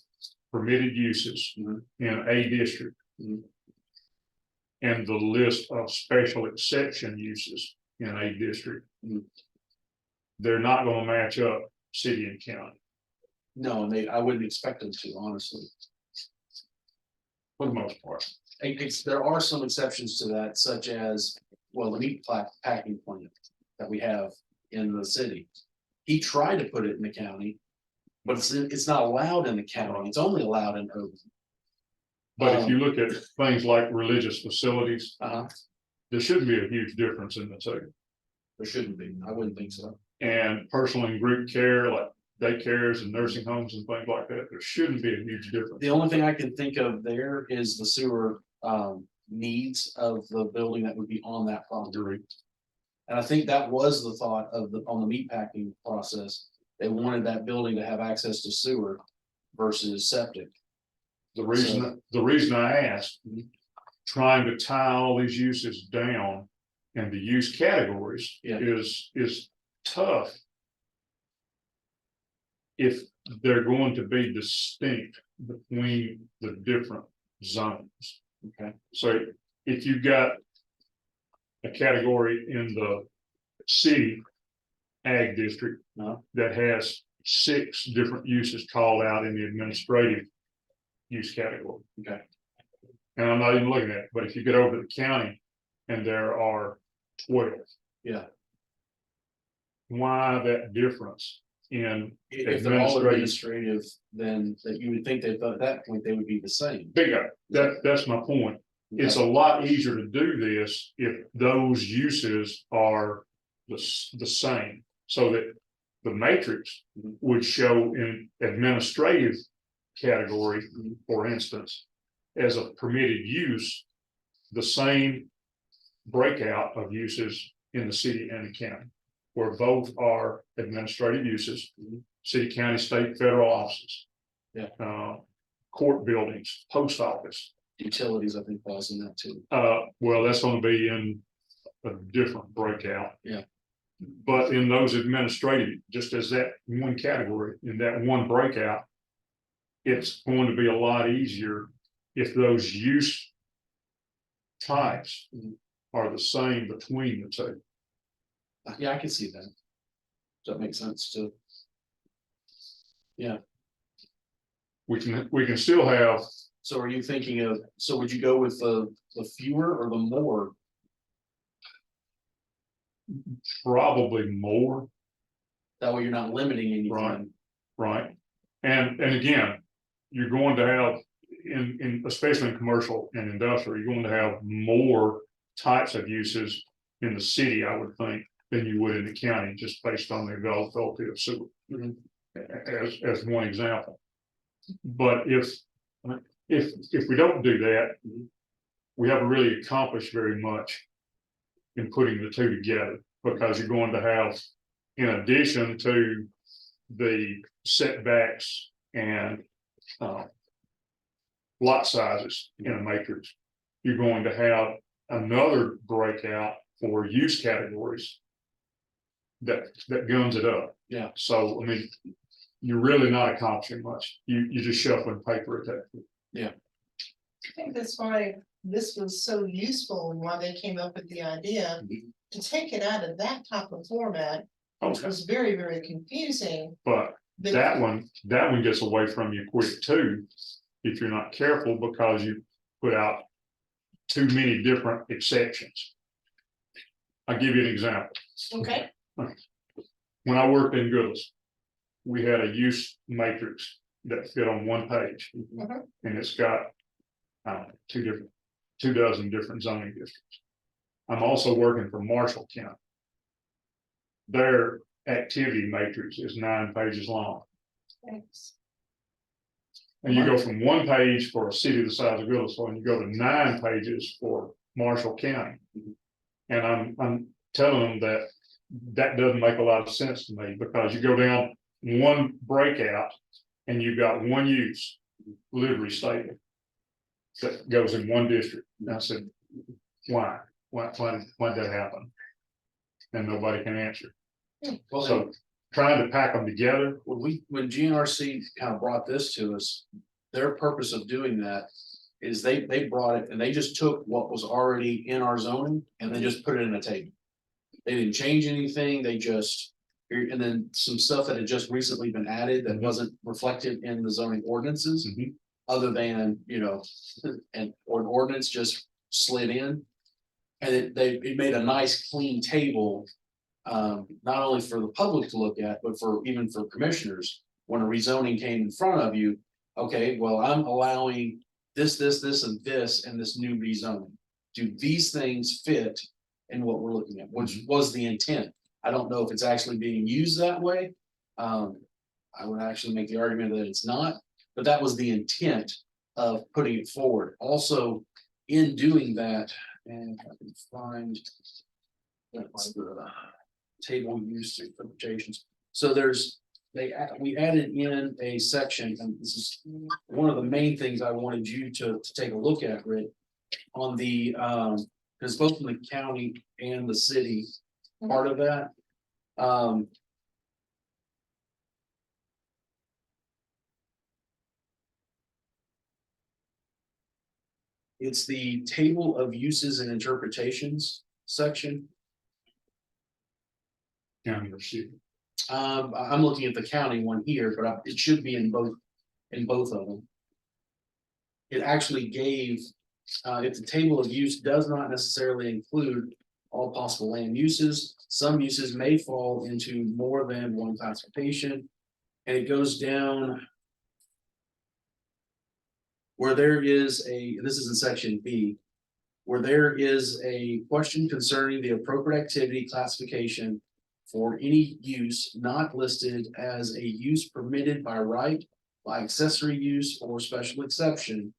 permitted uses Mhm. in a district. Mhm. And the list of special exception uses in a district. Mhm. They're not gonna match up city and county No, and I wouldn't expect them to, honestly. for the most part. There are some exceptions to that, such as, well, the meat packing plant that we have in the city. He tried to put it in the county, but it's not allowed in the county. It's only allowed in urban. But if you look at things like religious facilities, there shouldn't be a huge difference in the two. There shouldn't be. I wouldn't think so. And personal and group care, like daycares and nursing homes and things like that, there shouldn't be a huge difference. The only thing I can think of there is the sewer needs of the building that would be on that property. And I think that was the thought of on the meatpacking process. They wanted that building to have access to sewer versus septic. The reason I asked, trying to tie all these uses down and the use categories Yeah. is tough. If they're going to be distinct between the different zones. Okay. So if you've got a category in the city ag district that has 6 different uses called out in the administrative use category. Okay. And I'm not even looking at it, but if you get over to the county and there are 12. Yeah. Why that difference in If they're all administrative? administrative, then that you would think that at that point they would be the same. Bingo, that's my point. It's a lot easier to do this if those uses are the same, so that the matrix would show in administrative category, for instance, as a permitted use, the same breakout of uses in the city and the county, where both are administrative uses, city, county, state, federal offices. Yeah. Court buildings, post office. Utilities, I think, falls in that too. Well, that's gonna be in a different breakout. Yeah. But in those administrative, just as that one category, in that one breakout, it's going to be a lot easier if those use types are the same between the two. Yeah, I can see that. Does that make sense too? Yeah. We can still have, So are you thinking of, so would you go with the fewer or the more? probably more, That way you're not limiting anything. right? And again, you're going to have in especially in commercial and industrial, you're going to have more types of uses in the city, I would think, than you would in the county, just based on the availability of sewer. As one example. But if we don't do that, we haven't really accomplished very much in putting the two together, because you're going to have, in addition to the setbacks and lot sizes in a matrix, you're going to have another breakout for use categories that guns it up. Yeah. So, I mean, you're really not accomplishing much. You're just shuffling paper at that point. I think that's why this was so useful and why they came up with the idea to take it out of that type of format, which Okay. was very, very confusing. But that one gets away from you quick too, if you're not careful, because you put out too many different exceptions. I'll give you an example. Okay, When I worked in Goodletts, we had a use matrix that fit on one page. And it's got 24 different zoning districts. I'm also working for Marshall County. Their activity matrix is 9 pages long. thanks. And you go from one page for a city the size of Goodlettsville, and you go to 9 pages for Marshall County. And I'm telling them that doesn't make a lot of sense to me, because you go down one breakout and you've got one use livery statement that goes in one district. And I said, why did that happen? And nobody can answer. Well, So trying to pack them together. when GNRC kind of brought this to us, their purpose of doing that is they brought it and they just took what was already in our zoning and they just put it in a table. They didn't change anything, they just, and then some stuff that had just recently been added that wasn't reflected in the zoning ordinances. Other than, an ordinance just slid in. And it made a nice clean table. Not only for the public to look at, but even for commissioners, when a rezoning came in front of you. Okay, well, I'm allowing this, and this new rezoning. Do these things fit in what we're looking at, which was the intent? I don't know if it's actually being used that way. I would actually make the argument that it's not, but that was the intent of putting it forward. Also, in doing that, and if I can find that's the table used to interpretations. So we added in a section, and this is one of the main things I wanted you to take a look at, Rick, on the It's both in the county and the city, part of that. Um. It's the table of uses and interpretations section. County or city. I'm looking at the county one here, but it should be in both of them. It actually gave, if the table of use does not necessarily include all possible land uses, some uses may fall into more than one classification. And it goes down where there is this is in section B, where there is a question concerning the appropriate activity classification for any use not listed as a use permitted by right, by accessory use or special exception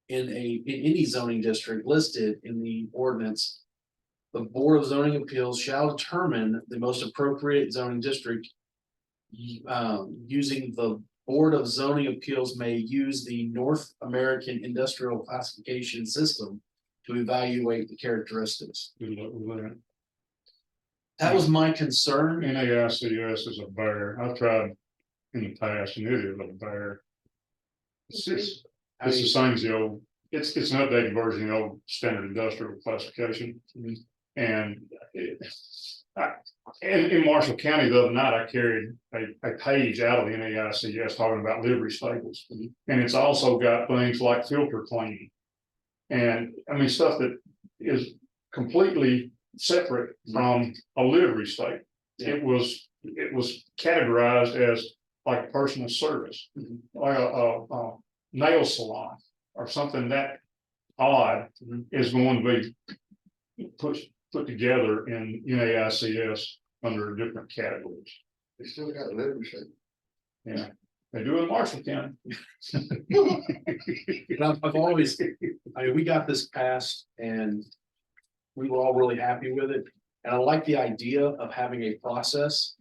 in any zoning district listed in the ordinance. The Board of Zoning Appeals shall determine the most appropriate zoning district. Using the Board of Zoning Appeals may use the North American Industrial Classification System to evaluate the characteristics. Good luck with that. That was my concern. NAICS is a bear. I've tried in the past and it is a bear. It's just, I it's the mean, same as the old, it's an updated version of the old standard industrial classification. And in Marshall County the other night, I carried a page out of the NAICS talking about livery stables. And it's also got things like filter cleaning. And I mean, stuff that is completely separate from a livery stable. Yeah. It was categorized as like personal service, like a nail salon or something that odd is going to be put together in NAICS under different categories. They still got a livery stable. Yeah, they do in Marshall County. But I've always, I mean, we got this passed and we were all really happy with it. And I like the idea of having a process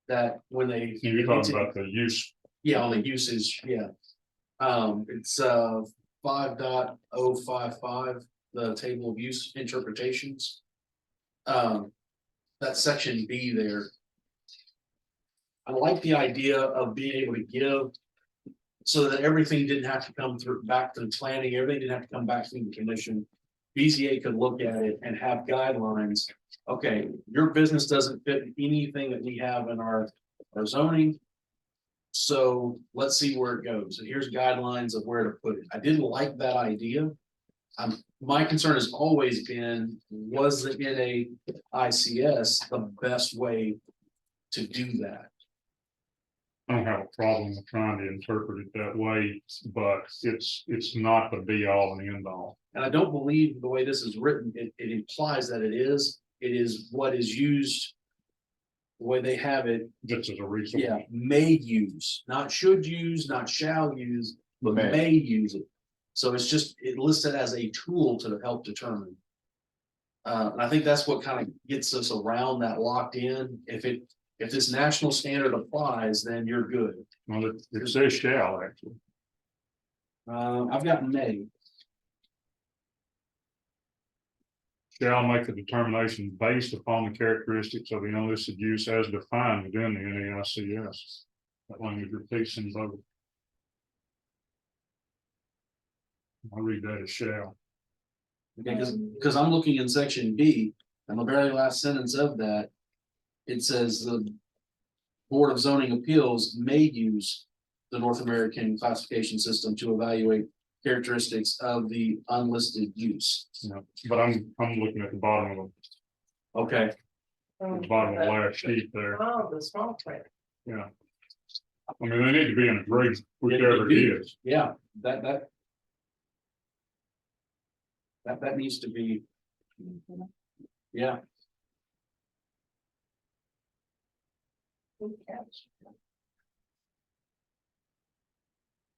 that when they. You're talking about the use. Yeah, on the usage, yeah. It's 5.055, the table of use interpretations. That section B there. I like the idea of being able to give. So that everything didn't have to come through back to the planning, everything didn't have to come back to the commission. BZA could look at it and have guidelines. Okay, your business doesn't fit anything that we have in our zoning. So let's see where it goes. And here's guidelines of where to put it. I didn't like that idea. My concern has always been, was the NAICS the best way to do that? I don't have a problem with trying to interpret it that way, but it's not the be all and end all. And I don't believe the way this is written, it implies that it is what is used. The way they have it, Just as a resource. yeah, may use, not should use, not shall use, but may use it. So it's just, it listed as a tool to help determine. And I think that's what kind of gets us around that locked in. If this national standard applies, then you're good. Well, it says shall actually. I've got may. Shall make the determination based upon the characteristics of the unlisted use as defined within the NAICS. That language repeats in both. I'll read that as shall. Because I'm looking in section B, and the very last sentence of that, it says the Board of Zoning Appeals may use the North American classification system to evaluate characteristics of the unlisted use. Yeah, but I'm looking at the bottom of Okay, the bottom of the last sheet there. Oh, the small print. Yeah. I mean, they need to be in a grade, whichever it is. yeah, that needs to be, yeah.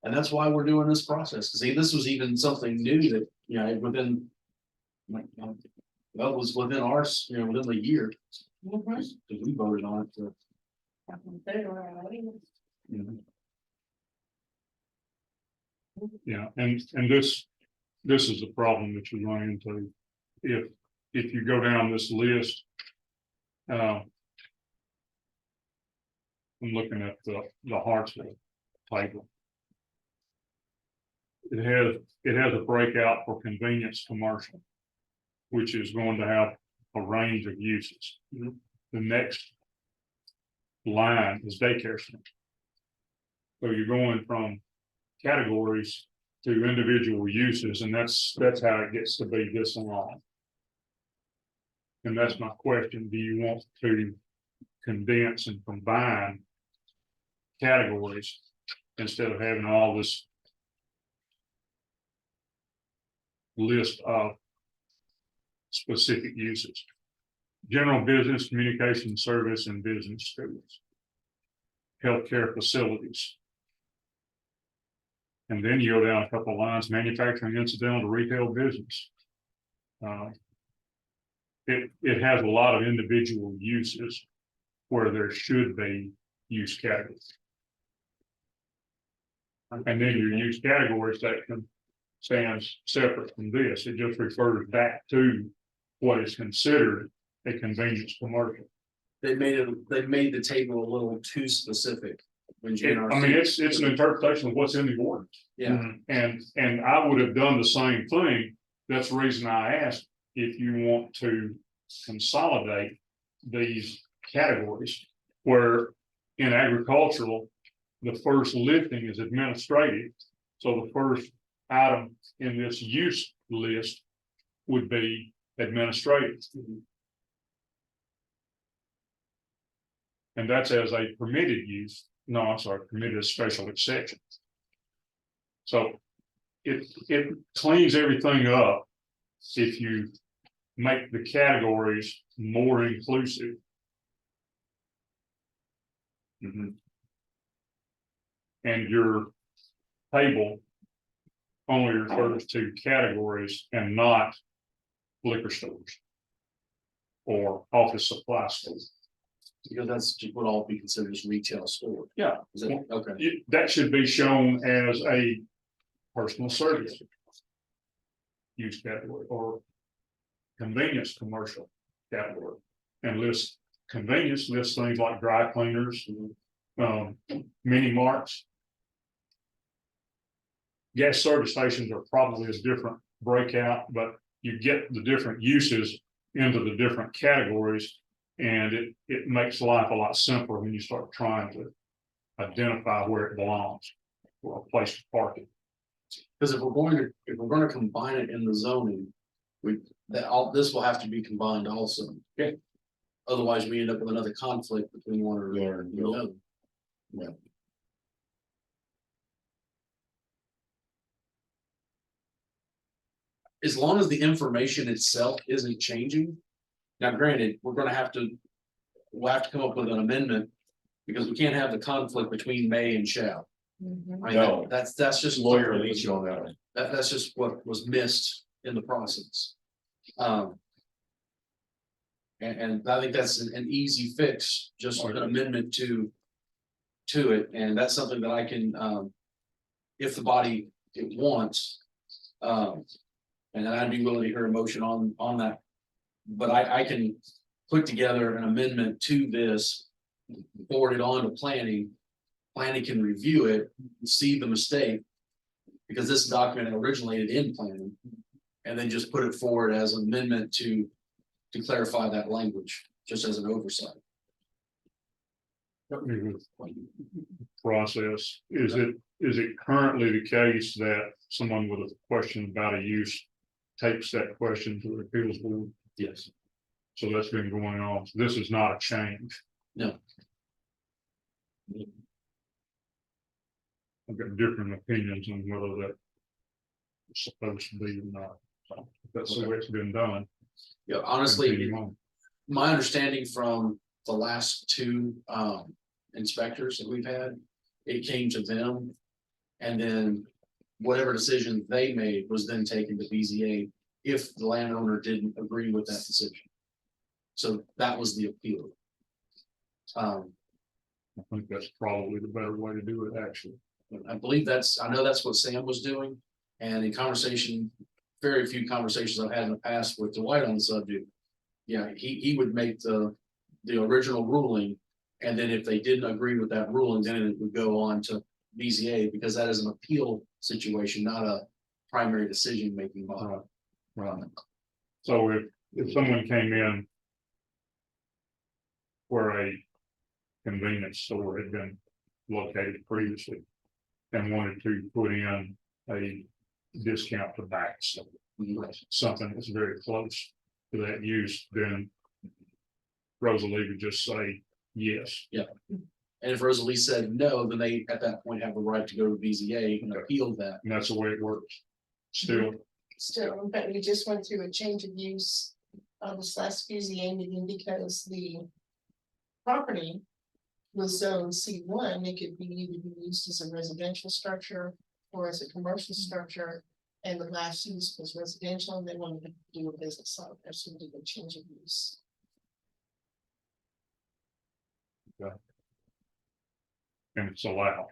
And that's why we're doing this process. See, this was even something new that, you know, within. That was within ours, you know, within the year, because we voted on it for. Yeah, and this is the problem that you run into. If if you go down this list. I'm looking at the Hartsville table. It has a breakout for convenience commercial, which is going to have a range of uses. Mhm. The next line is daycare center. So you're going from categories to individual uses, and that's how it gets to be this long. And that's my question, do you want to condense and combine categories instead of having all this list of specific uses? General business, communication service, and business students. Healthcare facilities. And then you go down a couple of lines, manufacturing, incidental to retail business. It has a lot of individual uses where there should be use categories. And then your use category section stands separate from this. It just refers back to what is considered a convenience commercial. They made the table a little too specific. When I mean, it's an interpretation of what's in the ordinance. Yeah, And I would have done the same thing. That's the reason I asked if you want to consolidate these categories where in agricultural, the first listing is administrative. So the first item in this use list would be administrative. And that's as a permitted use. No, I'm sorry, permitted as special exception. So it cleans everything up if you make the categories more inclusive. And your table only refers to categories and not liquor stores or office supply stores. because that's would all be considered as retail store. Yeah. Is that okay? That should be shown as a personal service use category or convenience commercial category, and list convenience lists things like dry cleaners, mini marts. Gas service stations are probably a different breakout, but you get the different uses into the different categories, and it makes life a lot simpler when you start trying to identify where it belongs or a place to park it. Because if we're going to combine it in the zoning, this will have to be combined also. Okay. Otherwise, we end up with another conflict between one or the other. Yeah. As long as the information itself isn't changing. Now, granted, we'll have to come up with an amendment. Because we can't have the conflict between may and shall. Mhm. I mean, No. that's just Lawyer leads you on that one. that's just what was missed in the process. And I think that's an easy fix, just an amendment to it, and that's something that I can, if the body it wants. And then I'd be willing to hear a motion on that. But I can put together an amendment to this, forward it on to planning. Planning can review it, see the mistake. Because this document originated in planning. And then just put it forward as an amendment to clarify that language, just as an oversight. Process, is it currently the case that someone with a question about a use takes that question to the appeals board? Yes. So that's been going on. So this is not a change. No. I've got different opinions on whether that is supposed to be or not. So if that's the way it's been done. Yeah, honestly, continue on. my understanding from the last two inspectors that we've had, it came to them. And then whatever decision they made was then taken to BZA if the landowner didn't agree with that decision. So that was the appeal. I think that's probably the better way to do it, actually. I believe I know that's what Sam was doing, and in conversation very few conversations I've had in the past with Dwight on the subject. Yeah, he would make the original ruling. And then if they didn't agree with that ruling, then it would go on to BZA, because that is an appeal situation, not a primary decision making body. Right. So if someone came in where a convenience store had been located previously and wanted to put in a discount tobacco store, something that's very close to that use, then Rosalie would just say yes. And if Rosalie said no, then they at that point have the right to go to BZA and appeal that. And that's the way it works. Still, Still, but we just went through a change of use this last BZA meeting because the property was zone C1, it could be either be used as a residential structure or as a commercial structure. And the last use was residential, and they wanted to do a business out there, so we did a change of use. and it's allowed.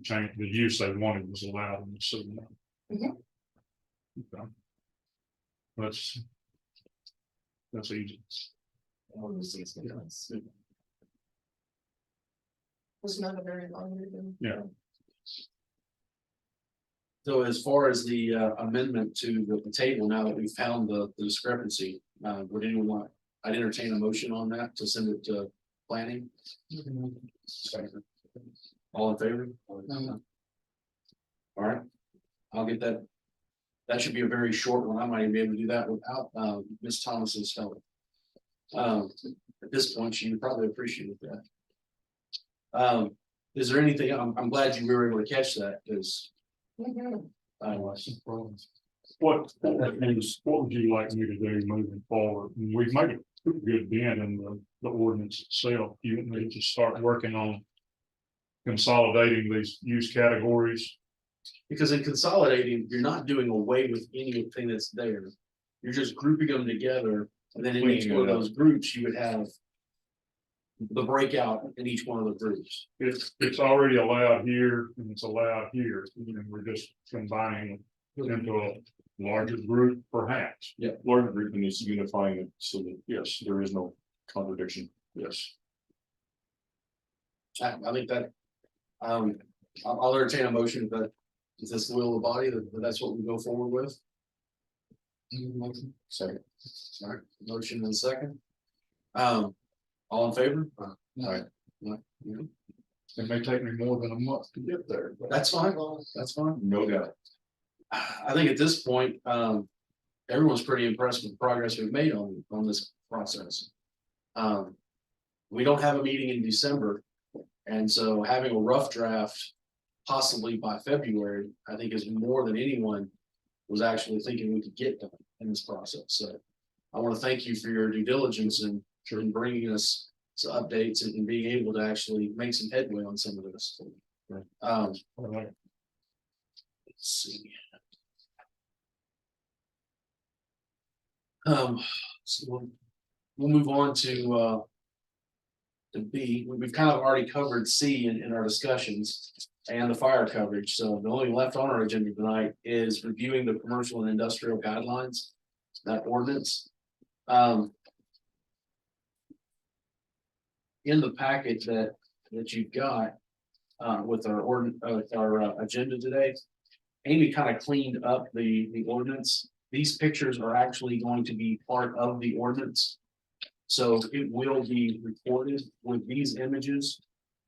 Change the use they wanted was allowed in the city. Mhm. Okay. That's easy. Was not a very long reading. Yeah. So as far as the amendment to the table, now that we've found the discrepancy, would anyone want, I'd entertain a motion on that to send it to planning? All in favor? All right, I'll get that. That should be a very short one. I might even be able to do that without Ms. Thomas's help. At this point, she would probably appreciate that. Is there anything, I'm glad you were able to catch that, because Mhm. What would you like me to do moving forward? We've made a pretty good dent in the ordinance itself. You need to start working on consolidating these use categories. because in consolidating, you're not doing away with anything that's there. You're just grouping them together, and then in each one of those groups, you would have the breakout in each one of the groups. It's already allowed here and it's allowed here, and we're just combining it into a larger group perhaps. Larger group and is unifying it so that, yes, there is no contradiction. Yes. I think that, I'll entertain a motion, but is this the will of the body, that that's what we go forward with? Second. All right, motion and second. All in favor? It may take me more than a month to get there, but That's fine, that's fine. No doubt. I think at this point, everyone's pretty impressed with the progress we've made on this process. We don't have a meeting in December, and so having a rough draft possibly by February, I think is more than anyone was actually thinking we could get done in this process. So I want to thank you for your due diligence and bringing us to updates and being able to actually make some headway on some of this. Let's see. So we'll move on to B. We've kind of already covered C in our discussions and the fire coverage. So the only left on our agenda tonight is reviewing the commercial and industrial guidelines, that ordinance. In the package that you've got with our agenda today, Amy kind of cleaned up the ordinance. These pictures are actually going to be part of the ordinance. So it will be recorded with these images.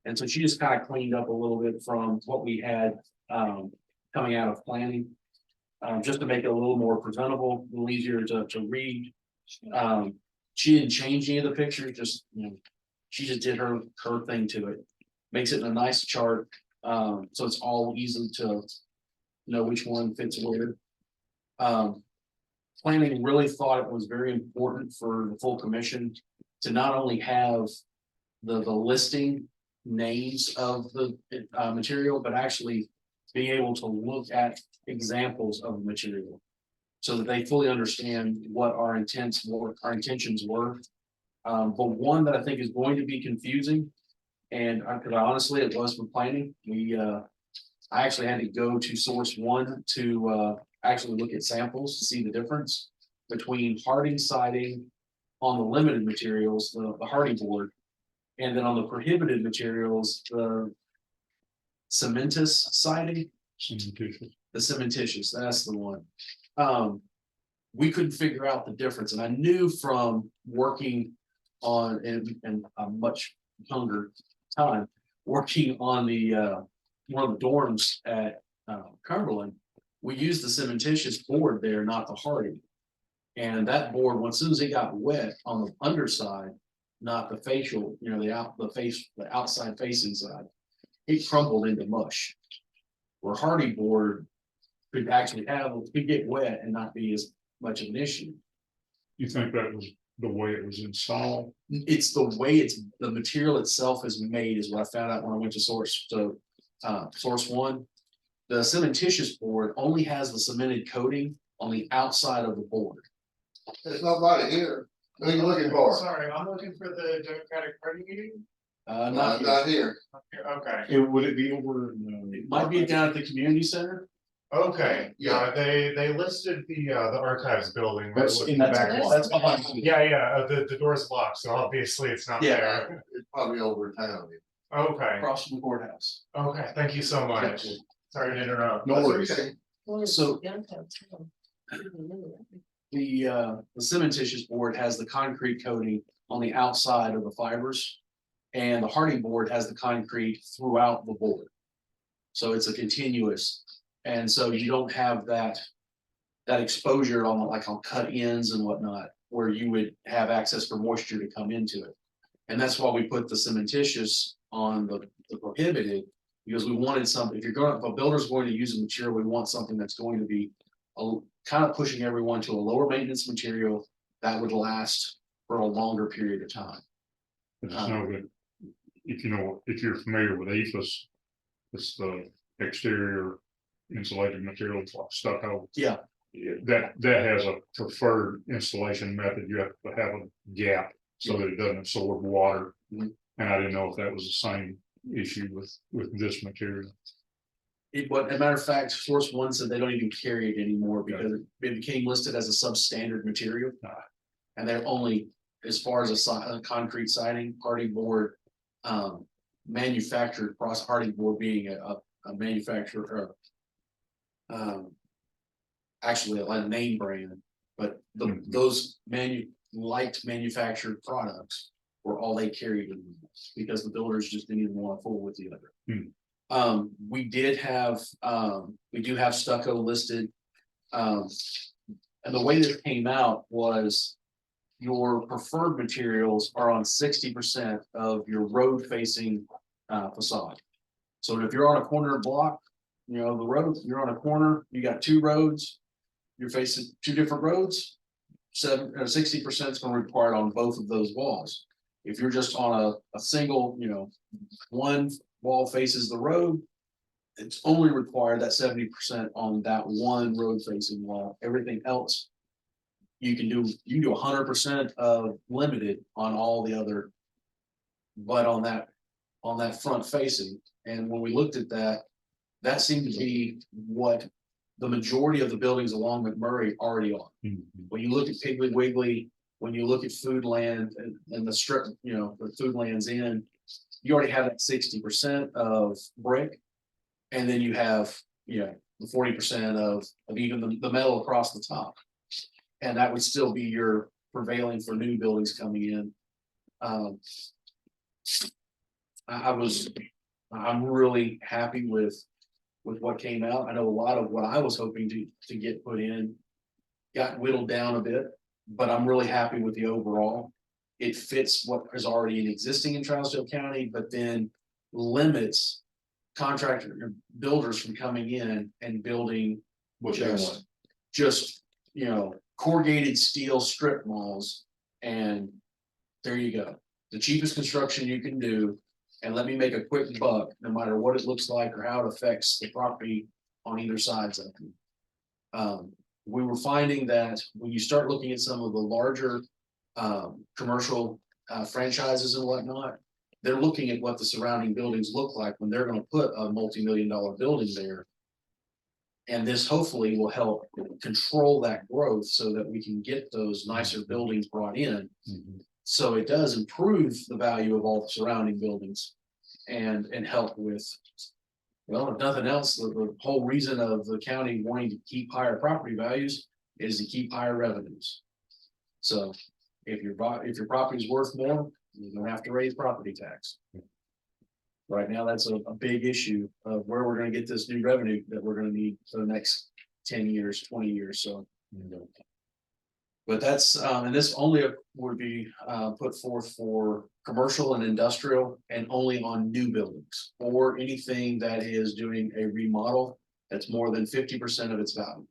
And so she just kind of cleaned up a little bit from what we had coming out of planning. Just to make it a little more presentable, a little easier to read. She didn't change any of the pictures, just, she just did her thing to it. Makes it in a nice chart, so it's all easy to know which one fits where. Planning really thought it was very important for the full commission to not only have the listing names of the material, but actually being able to look at examples of the material so that they fully understand what our intentions were. But one that I think is going to be confusing, and because honestly, it was for planning. I actually had to go to source one to actually look at samples to see the difference between Harding siding on the limited materials, the Harding board, and then on the prohibited materials, the cementous siding, cementitious. the cementitious, that's the one. We couldn't figure out the difference, and I knew from working on, in a much younger time, working on the, one of the dorms at, Cumberland, we used the cementitious board there, not the Harding. And that board, as soon as it got wet on the underside, not the facial, you know, the outside facing side, it crumbled into mush. Where Harding board could actually could get wet and not be as much of an issue. You think that was the way it was installed? It's the way the material itself is made is what I found out when I went to Source One. The cementitious board only has the cemented coating on the outside of the board. There's nobody here. Who are you looking for? Sorry, I'm looking for the Democratic Party meeting. Not yet. Not here. Okay, Would it be over? It might be down at the community center. okay, yeah, they listed the archives building. That's in the back. That's behind you. Yeah, the door's locked, so obviously it's not Yeah. there. It's probably over town. Okay, Across from the courthouse. okay, thank you so much. Sorry to interrupt. No worries. Okay. Well, it's So- downtown too. The cementitious board has the concrete coating on the outside of the fibers. And the Harding board has the concrete throughout the board. So it's a continuous, and so you don't have that. That exposure on like on cut ends and whatnot, where you would have access for moisture to come into it. And that's why we put the cementitious on the prohibited, because we wanted something, if a builder's going to use a material, we want something that's going to be kind of pushing everyone to a lower maintenance material that would last for a longer period of time. It's no good. If you know, if you're familiar with APHIS, it's the exterior insulated materials like stucco. Yeah. That has a preferred installation method. You have to have a gap so that it doesn't absorb water. Mhm. And I didn't know if that was the same issue with this material. But as a matter of fact, Source One said they don't even carry it anymore because it became listed as a substandard material. And they're only, as far as a concrete siding, Harding board, manufactured across Harding board being a manufacturer, actually a name brand, but those light manufactured products were all they carried in because the builders just didn't even want to fool with the other. We do have stucco listed. And the way this came out was your preferred materials are on 60% of your road facing facade. So if you're on a corner block, you know, the road, you're on a corner, you got two roads, you're facing two different roads, 60% is going to be required on both of those walls. If you're just on a single, you know, one wall faces the road, it's only required that 70% on that one road facing wall. Everything else you can do 100% of limited on all the other, but on that front facing. And when we looked at that, that seemed to be what the majority of the buildings along McMurray already are. When you look at Piggly Wiggly, when you look at Foodland and the strip, you know, the Foodland's in, you already have that 60% of brick. And then you have, you know, the 40% of even the metal across the top. And that would still be your prevailing for new buildings coming in. I'm really happy with what came out. I know a lot of what I was hoping to get put in got whittled down a bit, but I'm really happy with the overall. It fits what is already existing in Trousdale County, but then limits contractor builders from coming in and building What they want. just, you know, corrugated steel strip malls. And there you go. The cheapest construction you can do. And let me make a quick buck, no matter what it looks like or how it affects the property on either sides of it. We were finding that when you start looking at some of the larger commercial franchises and whatnot, they're looking at what the surrounding buildings look like when they're gonna put a multi-million-dollar building there. And this hopefully will help control that growth so that we can get those nicer buildings brought in. So it does improve the value of all the surrounding buildings and help with. Well, if nothing else, the whole reason of the county wanting to keep higher property values is to keep higher revenues. So if your property is worth more, you're gonna have to raise property tax. Right now, that's a big issue of where we're gonna get this new revenue that we're gonna need for the next 10 years, 20 years, so. But that's, and this only would be put forth for commercial and industrial and only on new buildings. Or anything that is doing a remodel that's more than 50% of its value.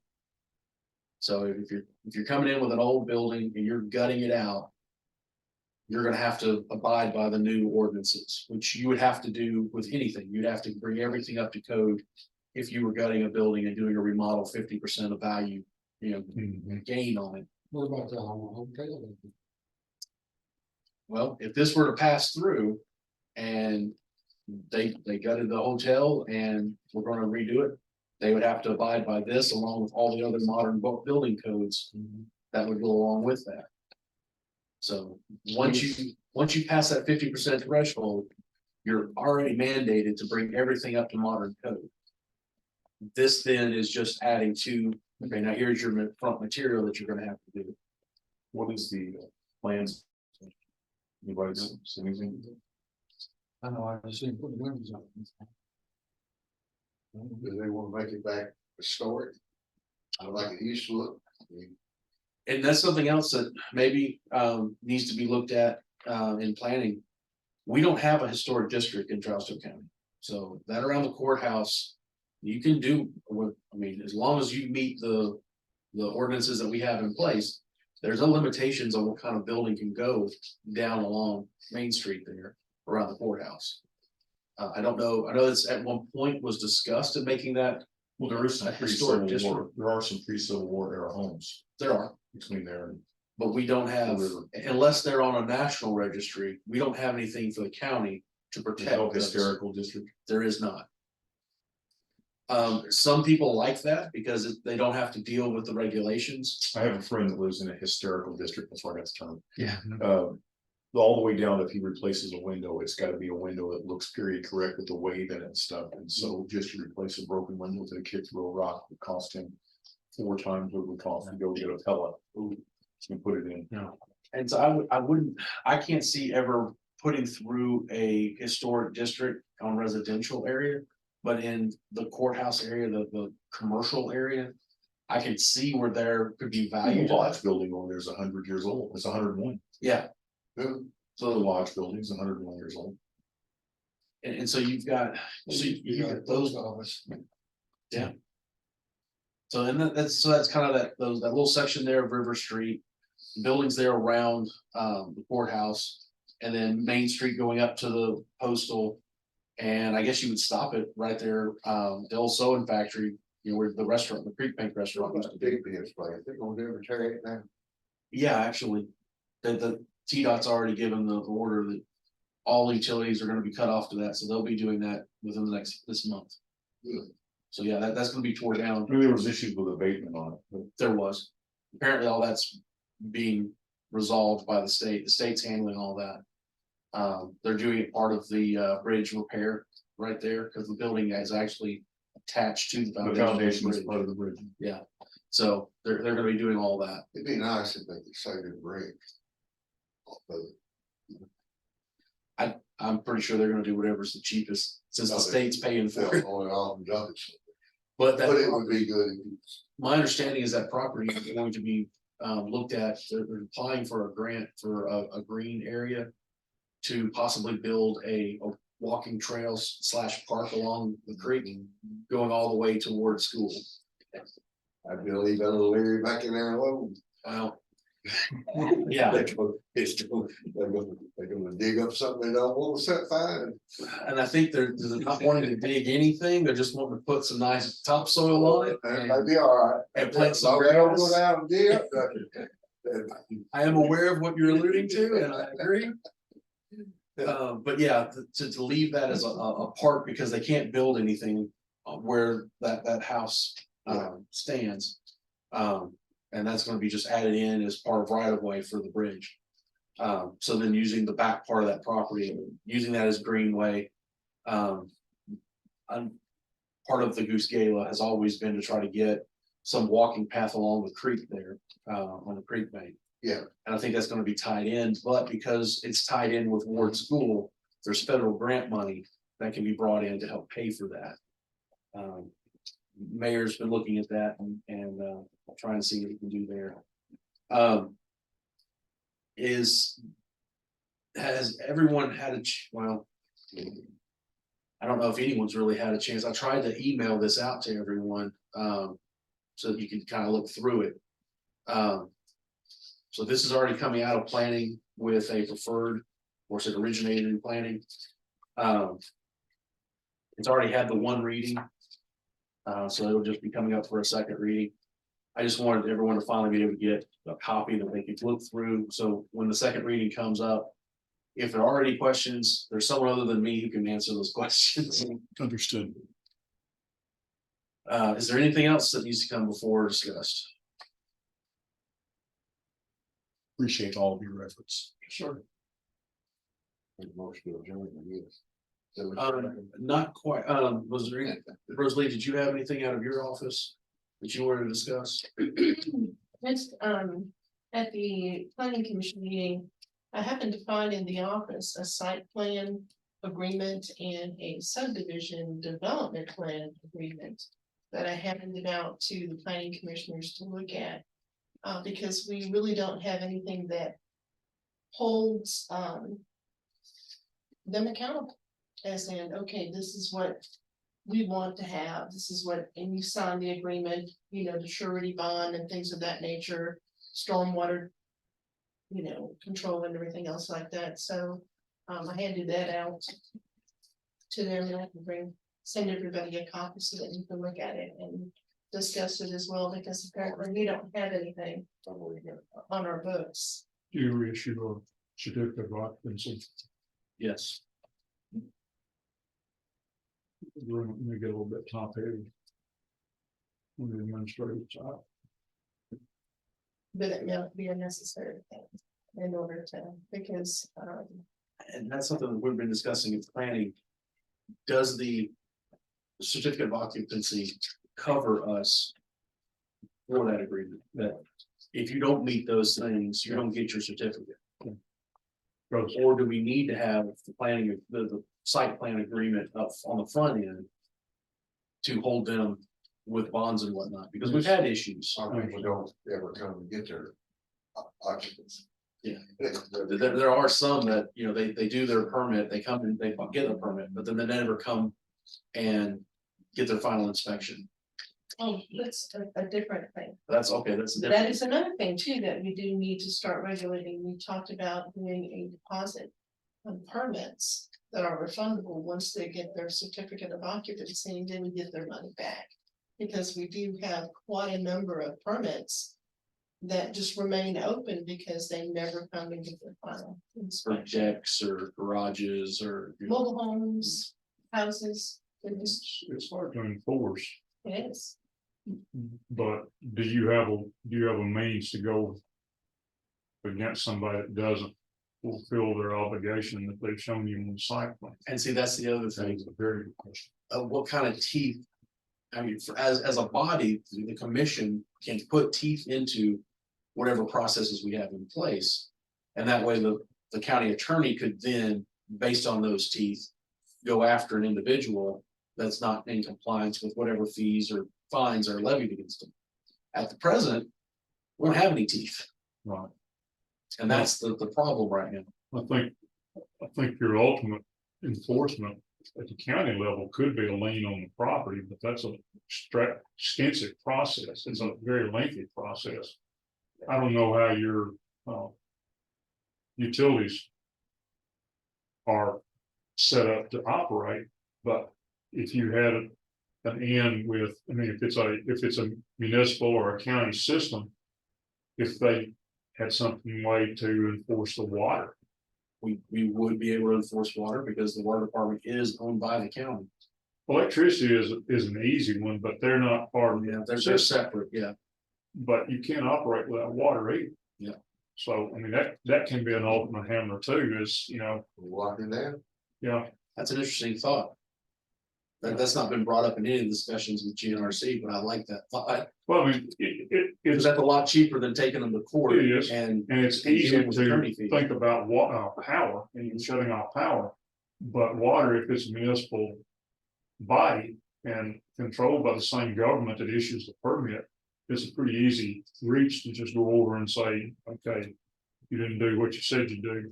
So if you're coming in with an old building and you're gutting it out. You're gonna have to abide by the new ordinances, which you would have to do with anything. You'd have to bring everything up to code. If you were gutting a building and doing a remodel, 50% of value, gain on it. What about the hotel? Well, if this were to pass through and they gutted the hotel and we're gonna redo it, they would have to abide by this along with all the other modern building codes that would go along with that. So once you pass that 50% threshold, you're already mandated to bring everything up to modern code. This then is just adding to, okay, now here's your front material that you're gonna have to do. What is the plans? Anybody's seen anything? I know, I just seen put the windows up. Do they wanna make it back historic? I like it used to look. I mean, And that's something else that maybe needs to be looked at in planning. We don't have a historic district in Charleston County, so that around the courthouse. You can do what, I mean, as long as you meet the ordinances that we have in place. There's no limitations on what kind of building can go down along Main Street there around the courthouse. I don't know, I know this at one point was discussed in making that. Well, there is some a historic pre-Civil district. War, there are some pre-Civil War era homes There are. between there and. But we don't have, River. unless they're on a national registry, we don't have anything for the county to There's protect. no those. hysterical district. There is not. Some people like that because they don't have to deal with the regulations. I have a friend that lives in a hysterical district, that's why I got the term. Yeah. All the way down, if he replaces a window, it's gotta be a window that looks period correct with the wave in it and stuff, and so just to replace a broken window with a kicked through a rock would cost him 4 times what it would cost to go get a pellet. And put it in. And so I can't see ever putting through a historic district on residential area. But in the courthouse area, the commercial area, I can see where there could be value The to lodge that. building over there is 100 years old, it's 101, Yeah, so the lodge building is 101 years old. and so you've got, so you got those. office. Yeah. So and that's kind of that little section there of River Street, buildings there around the courthouse. And then Main Street going up to the postal. And I guess you would stop it right there, the old sewing factory, where the restaurant, the Creek Bank restaurant used to be. Big place, they're gonna ever tear it down. Yeah, actually, the TDOT's already given the order that all utilities are gonna be cut off to that, so they'll be doing that within this month. Good. So yeah, that's gonna be torn down. I mean, there was issues with abatement on it, but There was. Apparently all that's being resolved by the state. The state's handling all that. They're doing it part of the bridge repair right there, because the building is actually attached to the the foundation. foundation of is the part bridge. of the bridge. Yeah, so they're gonna be doing all that. It'd be nice if they could save the brick. But I'm pretty sure they're gonna do whatever's the cheapest, since the state's paying for they'll it. own it off and dump it. But But it that, would be good if you. my understanding is that property is going to be looked at, they're applying for a grant for a green area. To possibly build a walking trails / park along the creek, going all the way towards school. I believe that little area back in there alone. Well. Yeah, They're gonna dig up something they don't want to set fire. and I think they're not wanting to dig anything, they're just wanting to put some nice topsoil on it. That'd And be all right. and plant some As long as they don't grass. Go down and dig up nothing. I am aware of what you're alluding to, and I agree. But yeah, to leave that as a park, because they can't build anything where that house stands. And that's gonna be just added in as part of right of way for the bridge. So then using the back part of that property, using that as greenway. Part of the Goose Gala has always been to try to get some walking path along the creek there, on the creek bank. Yeah. And I think that's gonna be tied in, but because it's tied in with Ward School, there's federal grant money that can be brought in to help pay for that. Mayor's been looking at that and trying to see what he can do there. Has everyone had well, I don't know if anyone's really had a chance. I tried to email this out to everyone, so that you can kind of look through it. So this is already coming out of planning with a preferred, or it originated in planning. It's already had the one reading. So it'll just be coming up for a second reading. I just wanted everyone to finally be able to get a copy that they could look through, so when the second reading comes up. If there are any questions, there's someone other than me who can answer those questions. Understood. Is there anything else that needs to come before discussed? Appreciate all of your efforts. Sure. Most of them, yes. Not quite, was there, Rosalie, did you have anything out of your office that you wanted to discuss? Just, at the planning commission meeting, I happened to find in the office a site plan agreement and a subdivision development plan agreement. That I handed out to the planning commissioners to look at. Because we really don't have anything that holds, them accountable. As in, okay, this is what we want to have, this is what, and you sign the agreement, you know, the surety bond and things of that nature, stormwater. You know, control and everything else like that, so, I handed that out. To them, and I can send everybody a copy so that you can look at it and discuss it as well, because apparently we don't have anything on our books. Do you issue a certificate of occupancy? Yes. Let me get a little bit top heavy. On the administrative side. But it may not be a necessary thing in order to, because, And that's something that we've been discussing in planning. Does the certificate of occupancy cover us for that agreement? That if you don't meet those things, you don't get your certificate? Or do we need to have the planning, the site plan agreement up on the front end to hold them with bonds and whatnot? Because we've had issues. Some people don't ever come and get their occupancy. Yeah. There are some that, you know, they do their permit, they come and they get a permit, but then they never come and get their final inspection. oh, that's a different thing. That's okay, that's a That different. is another thing too, that we do need to start regulating. We talked about doing a deposit on permits that are refundable once they get their certificate of occupancy, and then we get their money back. Because we do have quite a number of permits that just remain open because they never come and get their final For inspection. decks or garages or. Mobile homes, houses, it just It's hard to enforce, is. but do you have a means to go against somebody that doesn't fulfill their obligation that they've shown you on the site plan? And see, that's the other That thing, is a very good question. what kind of teeth? I mean, as a body, the commission can put teeth into whatever processes we have in place. And that way the county attorney could then, based on those teeth, go after an individual that's not in compliance with whatever fees or fines are levied against them. At the present, we don't have any teeth, Right. and that's the problem right now. I think your ultimate enforcement at the county level could be a lien on the property, but that's a extensive process. It's a very lengthy process. I don't know how your utilities are set up to operate, but if you had an end with, I mean, if it's a municipal or a county system, if they had something way to enforce the water. We would be able to enforce water because the water department is owned by the county. Electricity is an easy one, but they're not part of Yeah, the they're system, separate, yeah. but you can't operate without water either. Yeah. So, I mean, that can be an ultimate hammer too, is, you know, Walking down. That's an interesting thought. That's not been brought up in any of the discussions with GNRC, but I like that thought. well, I mean, it's, Because that's a lot cheaper than taking them to court It is. and and it's And easy dealing with to attorney fees. think about power and shutting off power. But water, if it's a municipal body and controlled by the same government that issues the permit, it's a pretty easy reach to just go over and say, okay, you didn't do what you said you do,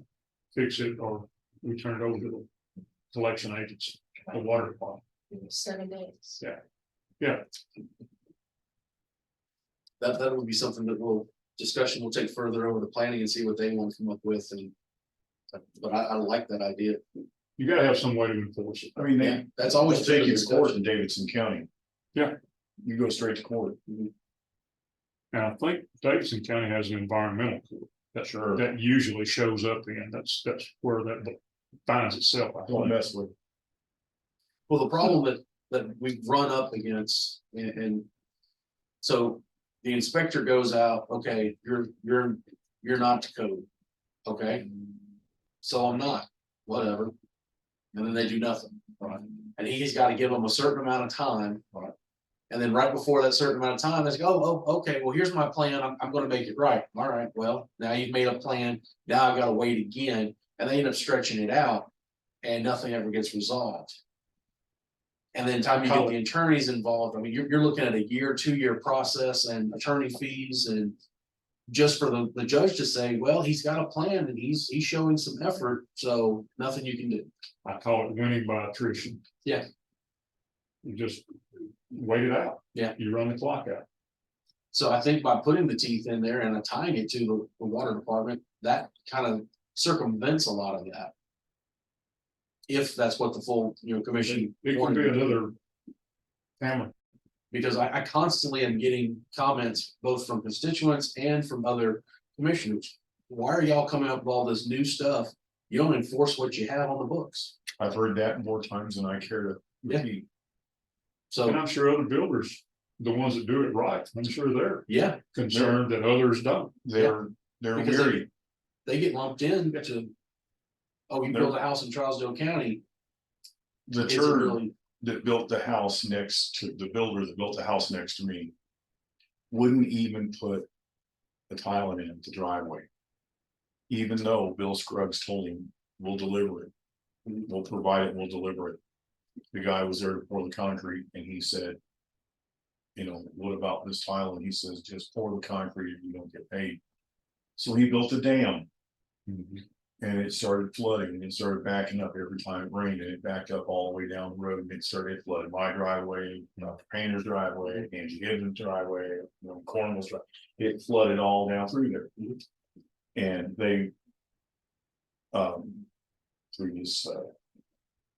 fix it, or we turn it over to the collection agency, the water department. 7 days. Yeah, that would be something that we'll take further over the planning and see what they want to come up with and. But I like that idea. you gotta have some way to enforce it. I mean, Yeah, they, that's always they'll been take a you to court discussion. in Davidson County. Yeah. You go straight to court. And I think Davidson County has an environmental court Sure. that usually shows up in, that's where that finds itself. I Don't think. mess with. Well, the problem that we've run up against and. So the inspector goes out, okay, you're not to code. Okay. So I'm not, whatever. And then they do nothing. Right. And he's got to give them a certain amount of time. Right. And then right before that certain amount of time, they say, oh, okay, well, here's my plan. I'm gonna make it right. All right, well, now you've made a plan. Now I gotta wait again. And they end up stretching it out and nothing ever gets resolved. And then time you get the attorneys involved, I mean, you're looking at a 2-year process and attorney fees and. Just for the judge to say, well, he's got a plan and he's showing some effort, so nothing you can do. I call it winning by attrition. Yeah. You just wait it out. Yeah. You run the clock out. So I think by putting the teeth in there and tying it to the water department, that kind of circumvents a lot of that. If that's what the full, commission. It can wanted be to do. another hammer. Because I constantly am getting comments both from constituents and from other commissioners. Why are y'all coming up with all this new stuff? You don't enforce what you have on the books. I've heard that more times than I care to repeat. And So, I'm sure other builders, the ones that do it right, I'm sure they're yeah, concerned that others don't. They're Because weary. they get lumped in to. Oh, you build a house in Charleston County. The Is it turn really? that built the house next to the builder that built the house next to me. Wouldn't even put the tile in the driveway. Even though Bill Scruggs told him, we'll deliver it. We'll provide it, we'll deliver it. The guy was there to pour the concrete and he said. What about this tile? And he says, just pour the concrete and you don't get paid. So he built a dam. And it started flooding and it started backing up every time it rained and it backed up all the way down the road and it started flooding my driveway, Dr. Painter's driveway, Angie Gibbons' driveway, Cornwall's driveway. It flooded all down through there. And they through his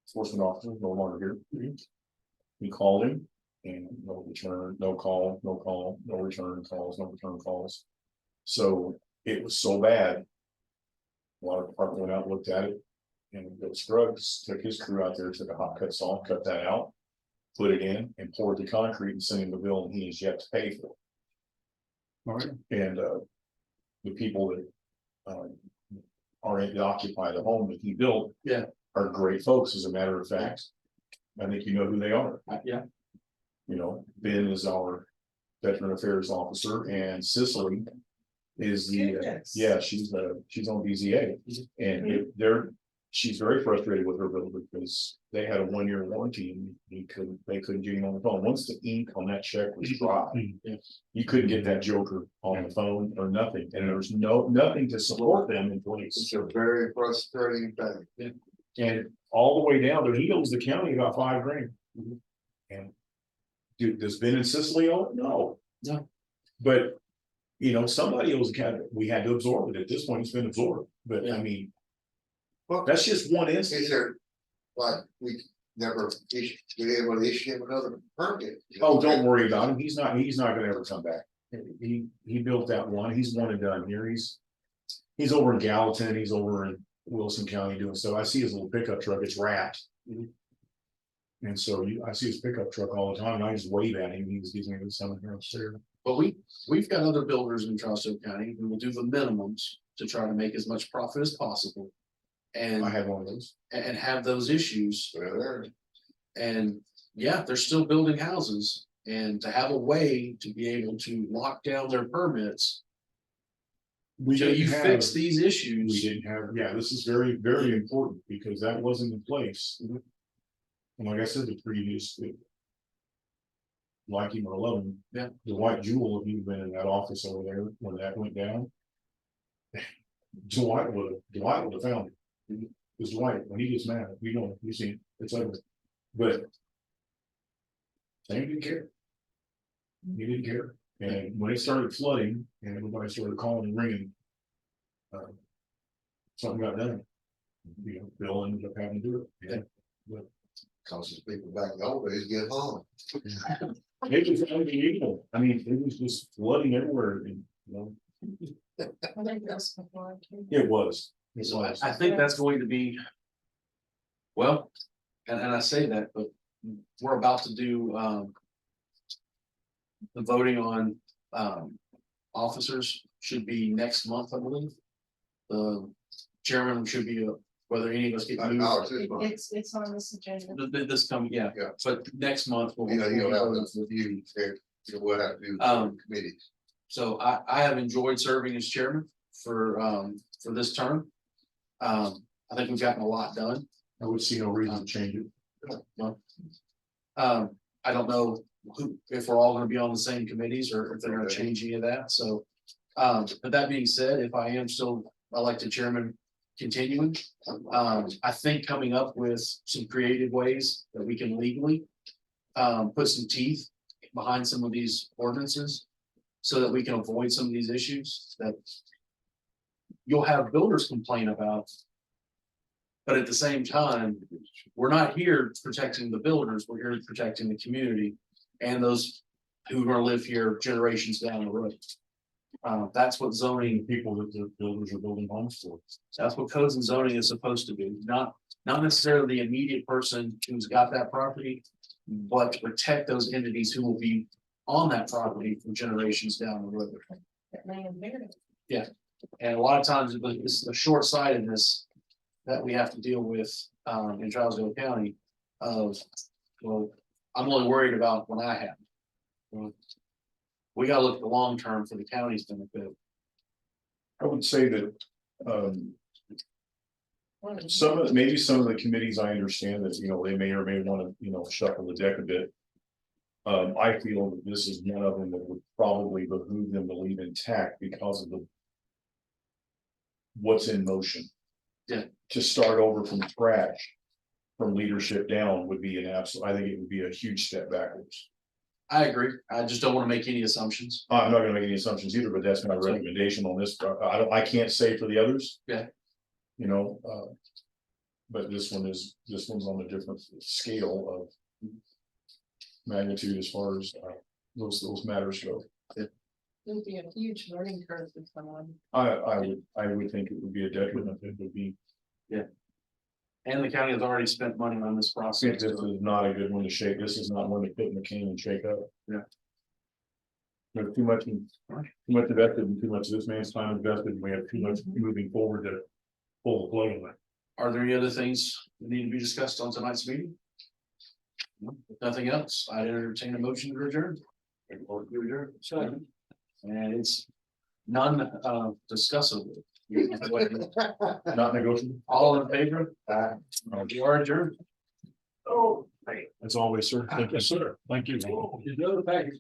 enforcement officer, no longer here. He called him and no return, no call, no return calls. So it was so bad. Water department went out, and looked at it, and Bill Scruggs took his crew out there, took a hot cut saw, cut that out. Put it in and poured the concrete and sent him the bill and he is yet to pay for it. All right. And the people that are in to occupy the home that he built. Yeah. Are great folks, as a matter of fact. I think you know who they are. Yeah, Ben is our veteran affairs officer and Cicely. Is the, Goodness. yeah, she's on BZA and she's very frustrated with her builder because they had a 1-year warranty and they couldn't get him on the phone. Once the ink on that check was dry, you couldn't get that joker on the phone or nothing. And there was nothing to support them in place. It's a very frustrating thing. And all the way down there, he owes the county about $5,000. And does Ben and Cicely owe it? No. But somebody owes the county. We had to absorb it. At this point, it's been absorbed. But I mean, Well, that's just one is instance. there, like, we never issued, we able to issue him another permit? Oh, don't worry about him. He's not gonna ever come back. He built that one. He's one and done here. He's over in Gallatin. He's over in Wilson County doing stuff. I see his little pickup truck. It's wrapped. And And so I see his pickup truck all the time, and I just wave at him, he was using it something here upstairs. But we've got other builders in Charleston County who will do the minimums to try to make as much profit as possible. And, I had one of those. and have those issues. Well, And yeah, they're still building houses, and to have a way to be able to lock down their permits. Till you fix these We issues. didn't have, yeah, this is very, very important, because that wasn't in place. And like I said, the previous. Like him or love him. Yeah. The white jewel, if you've been in that office over there when that went down. Dwight would have found it. Because Dwight, when he gets mad, you see, it's over. But. Sam didn't care. He didn't care, and when it started flooding and everybody started calling and ringing. Something got done. You know, Bill ended up having to do it. Yeah. causes people back in the old days get hung. It was unbelievable. I mean, it was just flooding everywhere and, you know, I think that's before. it was. It So was. I think that's going to be. Well, and I say that, but we're about to do, the voting on, officers should be next month, I believe. The chairman should be, whether any of us get moved, It's on this agenda. this coming, yeah, Yeah. but next month. we'll- You know, you'll have this review, you will have to do committees. So I have enjoyed serving as chairman for this term. I think we've gotten a lot done. I would see no reason to change it. I don't know if we're all gonna be on the same committees or if they're gonna change any of that, so. But that being said, if I am still elected chairman continuing, I think coming up with some creative ways that we can legally. Put some teeth behind some of these ordinances. So that we can avoid some of these issues that. You'll have builders complain about. But at the same time, we're not here protecting the builders, we're here protecting the community and those who are gonna live here generations down the road. That's what zoning, People that the builders are building homes for. that's what codes and zoning is supposed to be, not necessarily the immediate person who's got that property. But to protect those entities who will be on that property for generations down the road. That may have been it. And a lot of times, it's the short sightedness that we have to deal with in Charleston County of, well, I'm only worried about when I have. Well, we gotta look at the long term for the county's benefit. I would say that, maybe some of the committees, I understand that, you know, they may or may want to, you know, shuffle the deck a bit. I feel that this is one of them that would probably behoove them to leave intact because of what's in motion. Yeah. To start over from scratch, from leadership down would be I think it would be a huge step backwards. I agree, I just don't wanna make any assumptions. I'm not gonna make any assumptions either, but that's my recommendation on this. I can't say for the others. Yeah. You know, but this one's on a different scale of magnitude as far as those matters go. It would be a huge learning curve for someone. I would think it would be a detriment. It would be, And the county has already spent money on this process. this is not a good one to shake. This is not one to put in the can and shake up. Yeah. There's too much invested and too much of this man's time invested, and we have too much moving forward to pull the plug on it. Are there any other things that need to be discussed on tonight's meeting? No, if nothing else, I entertain a motion to adjourn. And it's none discussable. Not negotiable. All in favor? You are adjourned. As always, sir. Thank you, sir. Thank you. The other package